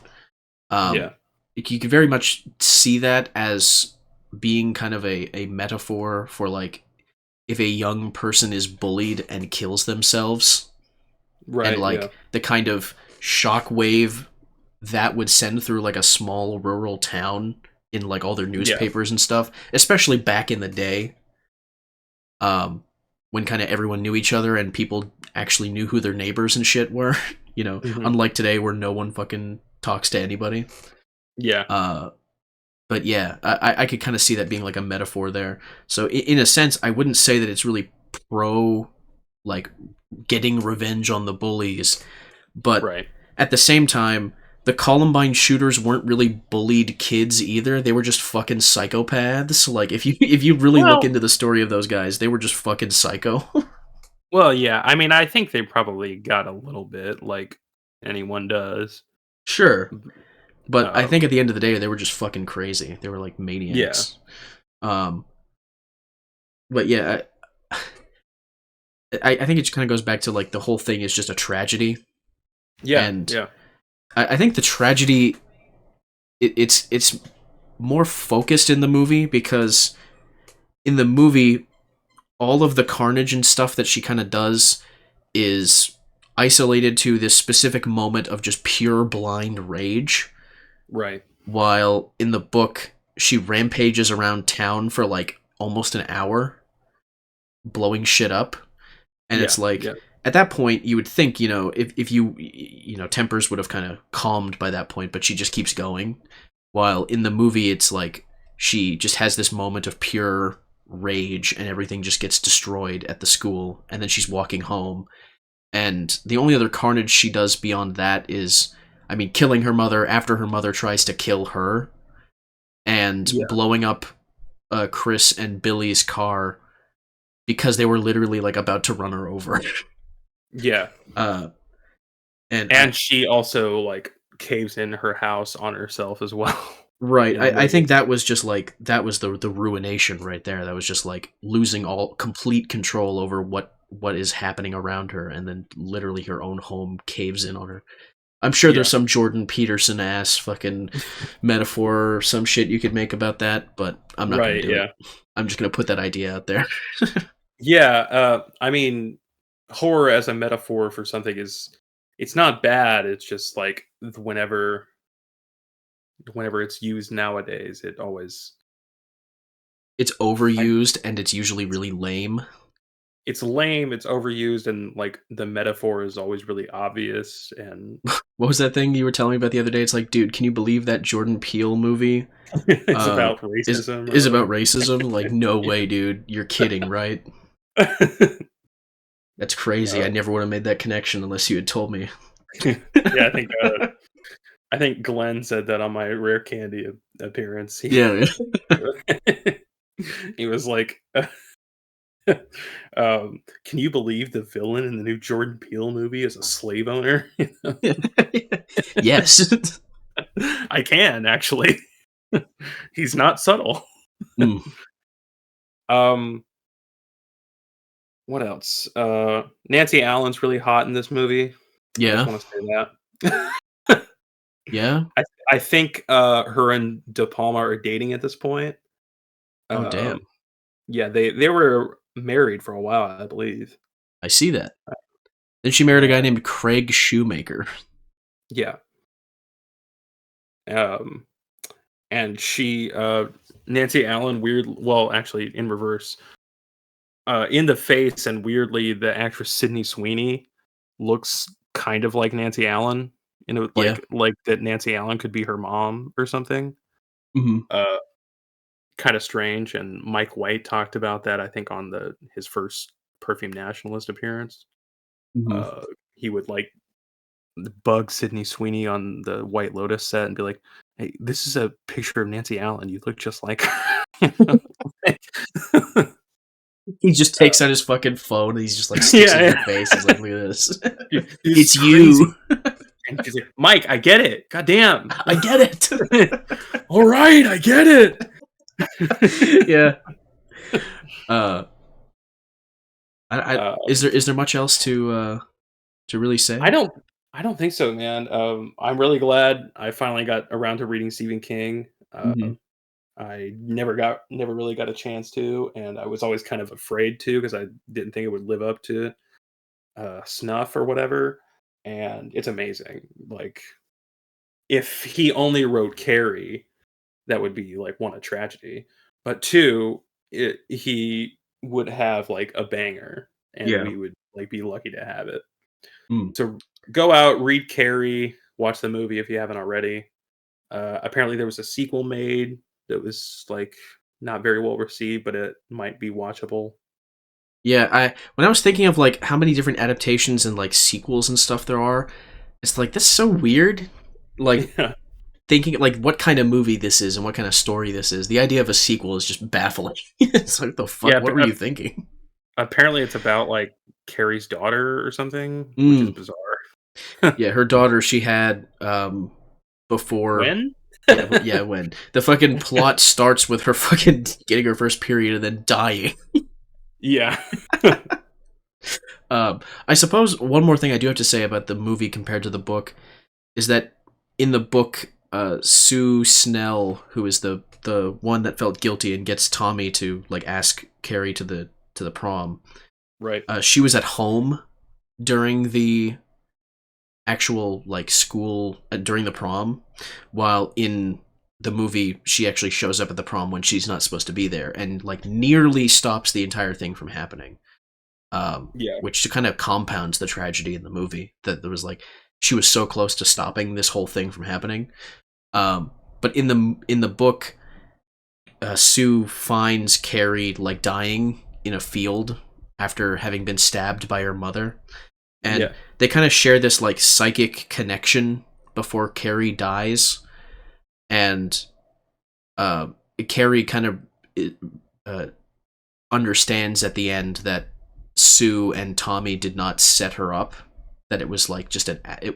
Um, Yeah. you can very much see that as being kind of a metaphor for like if a young person is bullied and kills themselves, and Right, yeah. like the kind of shockwave that would send through like a small rural town in like all their Yeah. newspapers and stuff, especially back in the day, um, when kind of everyone knew each other and people actually knew who their neighbors and shit were. Mhm. Unlike today where no one fucking talks to anybody. Yeah. Uh, but yeah, I could kind of see that being like a metaphor there. So in a sense, I wouldn't say that it's really pro like getting revenge on the bullies, but Right. at the same time, the Columbine shooters weren't really bullied kids either. They were just fucking psychopaths. Like if you really look Well into the story of those guys, they were just fucking psycho. well, yeah, I mean, I think they probably got a little bit like anyone does. Sure, B but I think at the end of the day, they were just fucking crazy. They were like yeah. maniacs. Um, but yeah, I think it just kind of goes back to like the whole thing is just a tragedy, Yeah, and yeah. I think the tragedy it's more focused in the movie because in the movie all of the carnage and stuff that she kind of does is isolated to this specific moment of just pure blind rage, Right. while in the book she rampages around town for like almost an hour blowing shit up. And Yeah, it's like yeah. at that point you would think, if tempers would have kind of calmed by that point, but she just keeps going, while in the movie it's like she just has this moment of pure rage and everything just gets destroyed at the school, and then she's walking home, and the only other carnage she does beyond that is, I mean, killing her mother after her mother tries to kill her, and Yeah. blowing up Chris and Billy's car because they were literally like about to run her over. Yeah. uh, and And she also, like, caves in her house on herself as well right, in the I think movie. that was just like that was the ruination right there. That was just like losing all complete control over what is happening around her, and then literally her own home caves in on her. I'm sure there's Yeah. some Jordan Peterson ass fucking metaphor or some shit you could make about that, but I'm not gonna Right, do it. yeah. I'm just gonna put that idea out there. Yeah, I mean, horror as a metaphor for something is it's not bad, it's just, like, whenever it's used nowadays, it always It's I overused and it's usually really lame. it's lame, it's overused, and, like, the metaphor is always really obvious, and What was that thing you were telling me about the other day? It's like, dude, can you believe that Jordan Peele movie it's uh about racism or is about whatever. racism? Like, no Yeah. way, dude. You're kidding, right? That's crazy. I Uh, never would have made that connection unless you had told me. yeah, I think Glenn said that on my Rare Candy appearance. Yeah. He was like, "Can you believe the villain in the new Jordan Peele movie is a slave owner?" Yes. I can actually. He's not subtle. Mm. Um, what else? Nancy Allen's really hot in this movie. I just Yeah. want to say that. Yeah. I think her and De Palma are dating at this point. Oh, Um, damn. yeah, they were married for a while, I believe. I see that. Then she married a guy Uh, named Craig Shoemaker. yeah. Um, and she Nancy Allen actually in reverse, in the face, and weirdly the actress Sydney Sweeney looks kind of like Nancy Allen, Yeah. like that Nancy Allen could be her mom or something. Hmm. Uh, kind of strange. And Mike White talked about that, I think, on the his first Perfume Nationalist appearance. Hmm. Uh, he would like bug Sydney Sweeney on the White Lotus set and be like, "Hey, this is a picture of Nancy Allen. You look just like her." You know? He just takes out his fucking phone and he's just like sticks it in Yeah, her face. He's like, "Look at this. yeah. This is It's crazy. you. And she's like, "Mike, I get it. God damn. I get it." All right, I get it." Yeah. Uh, Uh, is there much else to really I say? don't I don't think so, man. I'm really glad I finally got around to reading Stephen King. Hmm. I never really got a chance to, and I was always kind of afraid to because I didn't think it would live up to snuff or whatever. And it's amazing. Like if he only wrote Carrie, that would be like one a tragedy, but two, he would have like a banger, and Yeah. we would like be lucky to have it. Mm. So go out, read Carrie, watch the movie if you haven't already. Apparently, there was a sequel made that was like not very well received, but it might be watchable. Yeah, I when I was thinking of like how many different adaptations and like sequels and stuff there are, it's like this is so weird. Like Yeah, thinking like what kind of movie this is and what kind of story this is. The idea of a sequel is just baffling. It's like the fuck. yeah. What were you thinking? Apparently, it's about like Carrie's daughter or something, which is Mm. bizarre. Yeah, her daughter she had before. When? Yeah, yeah. When the fucking plot starts with her fucking getting her first period and then dying. Yeah, I suppose one more thing I do have to say about the movie compared to the book is that in the book, Sue Snell, who is the one that felt guilty and gets Tommy to like ask Carrie to the prom, right. she was at home during the actual like school during the prom, while in the movie she actually shows up at the prom when she's not supposed to be there and like nearly stops the entire thing from happening. Yeah, Which kind of compounds the tragedy in the movie that there was like she was so close to stopping this whole thing from happening. But in the book, Sue finds Carrie like dying in a field after having been stabbed by her mother, and yeah, they kind of share this like psychic connection before Carrie dies, and uh, Carrie kind of uh, understands at the end that Sue and Tommy did not set her up, that it was like just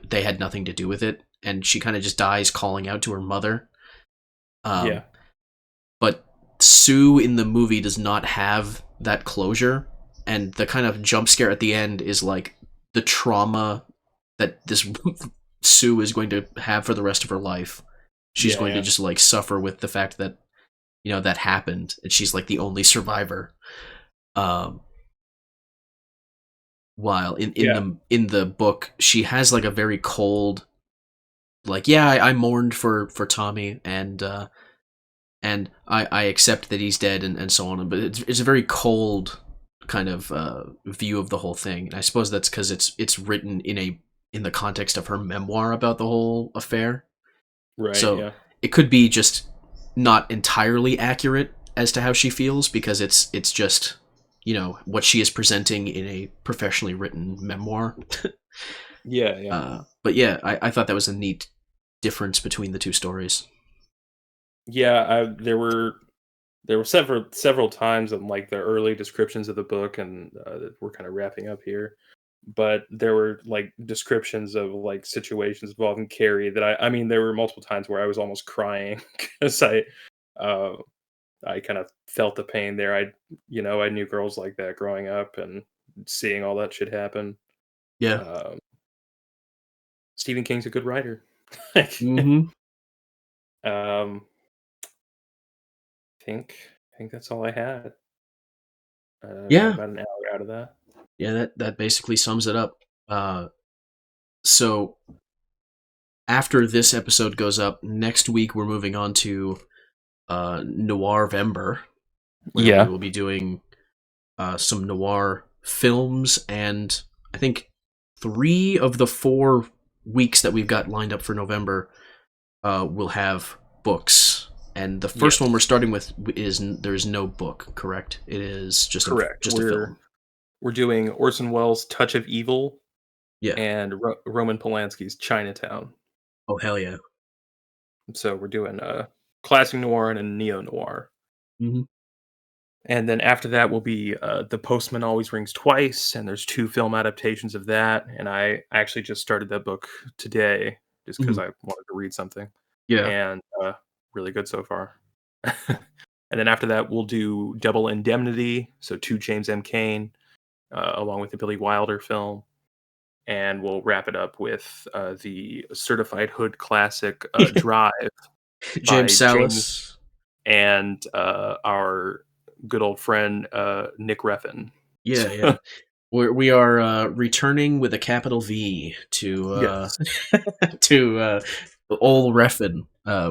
they had nothing to do with it, and she kind of just dies calling out to her mother. yeah, Um, but Sue in the movie does not have that closure, and the kind of jump scare at the end is like the trauma that this Sue is going to have for the rest of her life. She's yeah, going to yeah, just like suffer with the fact that that happened, and she's like the only survivor. Um, while yeah, in the book, she has like a very cold, like, yeah, I mourned for Tommy, and I accept that he's dead, and so on. But it's a very cold kind of view of the whole thing. And I suppose that's because it's written in the context of her memoir about the whole affair. right. So Yeah, it could be just not entirely accurate as to how she feels because it's just what she is presenting in a professionally written memoir. yeah, yeah. But yeah, I thought that was a neat difference between the two stories. Yeah, there were several times in like the early descriptions of the book, and that we're kind of wrapping up here. But there were like descriptions of like situations involving Carrie that I mean, there were multiple times where I was almost crying because uh, I kind of felt the pain there. I knew girls like that growing up and seeing all that shit happen. Yeah. Um, Stephen King's a good writer. Like, Mm-hmm. um, I think that's all I had. Got Yeah. about an hour out of that. Yeah. That basically sums it up. Uh, so after this episode goes up, next week we're moving on to Noirvember, where we Yeah. will be doing some noir films, and I think 3 of the 4 weeks that we've got lined up for November will have books. And the first one we're Yes. starting with is there's no book, correct? It is Correct. just a film. We're doing Orson Welles' Touch of Evil Yeah. and Roman Polanski's Chinatown. Oh hell yeah. So we're doing a classic noir and a neo noir. Hmm. And then after that will be The Postman Always Rings Twice, and there's 2 film adaptations of that. And I actually just started that book today just because Hmm. I wanted to read something, Yeah. and really good so far. And then after that, we'll do Double Indemnity, so 2 James M. Cain, along with the Billy Wilder film. And we'll wrap it up with the certified hood classic Drive James by James Salas. and our good old friend Nick Reffin. Yeah, yeah. We are returning with a capital V to Yes. to old Refn,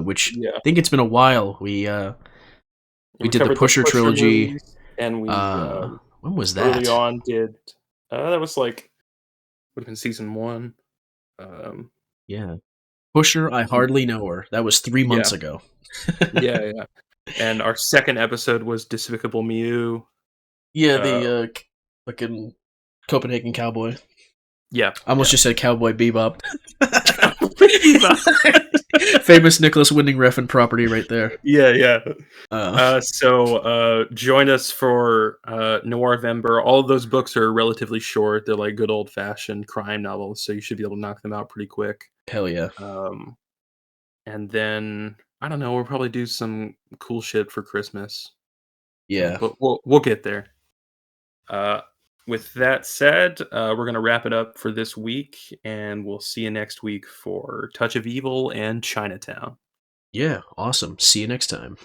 which Yeah. I think it's been a while. We We did the covered the Pusher Pusher trilogy. movies, and we When was early that? on did that was like would have been season 1. Um, Yeah, Pusher. I and hardly know her. That was 3 months yeah, ago. yeah. And our second episode was Despicable Me. Yeah, Uh, the fucking Copenhagen Cowboy. yeah, I almost yeah. just said Cowboy Bebop. Bebop. Famous Nicholas Winding Refn property right there. Yeah. Uh, So join us for Noirvember. All of those books are relatively short. They're like good old fashioned crime novels, so you should be able to knock them out pretty quick. hell yeah. Um, and then I don't know, we'll probably do some cool shit for Christmas. So, Yeah. but we'll get there. Uh, with that said, we're gonna wrap it up for this week, and we'll see you next week for Touch of Evil and Chinatown. Yeah. Awesome. See you next time.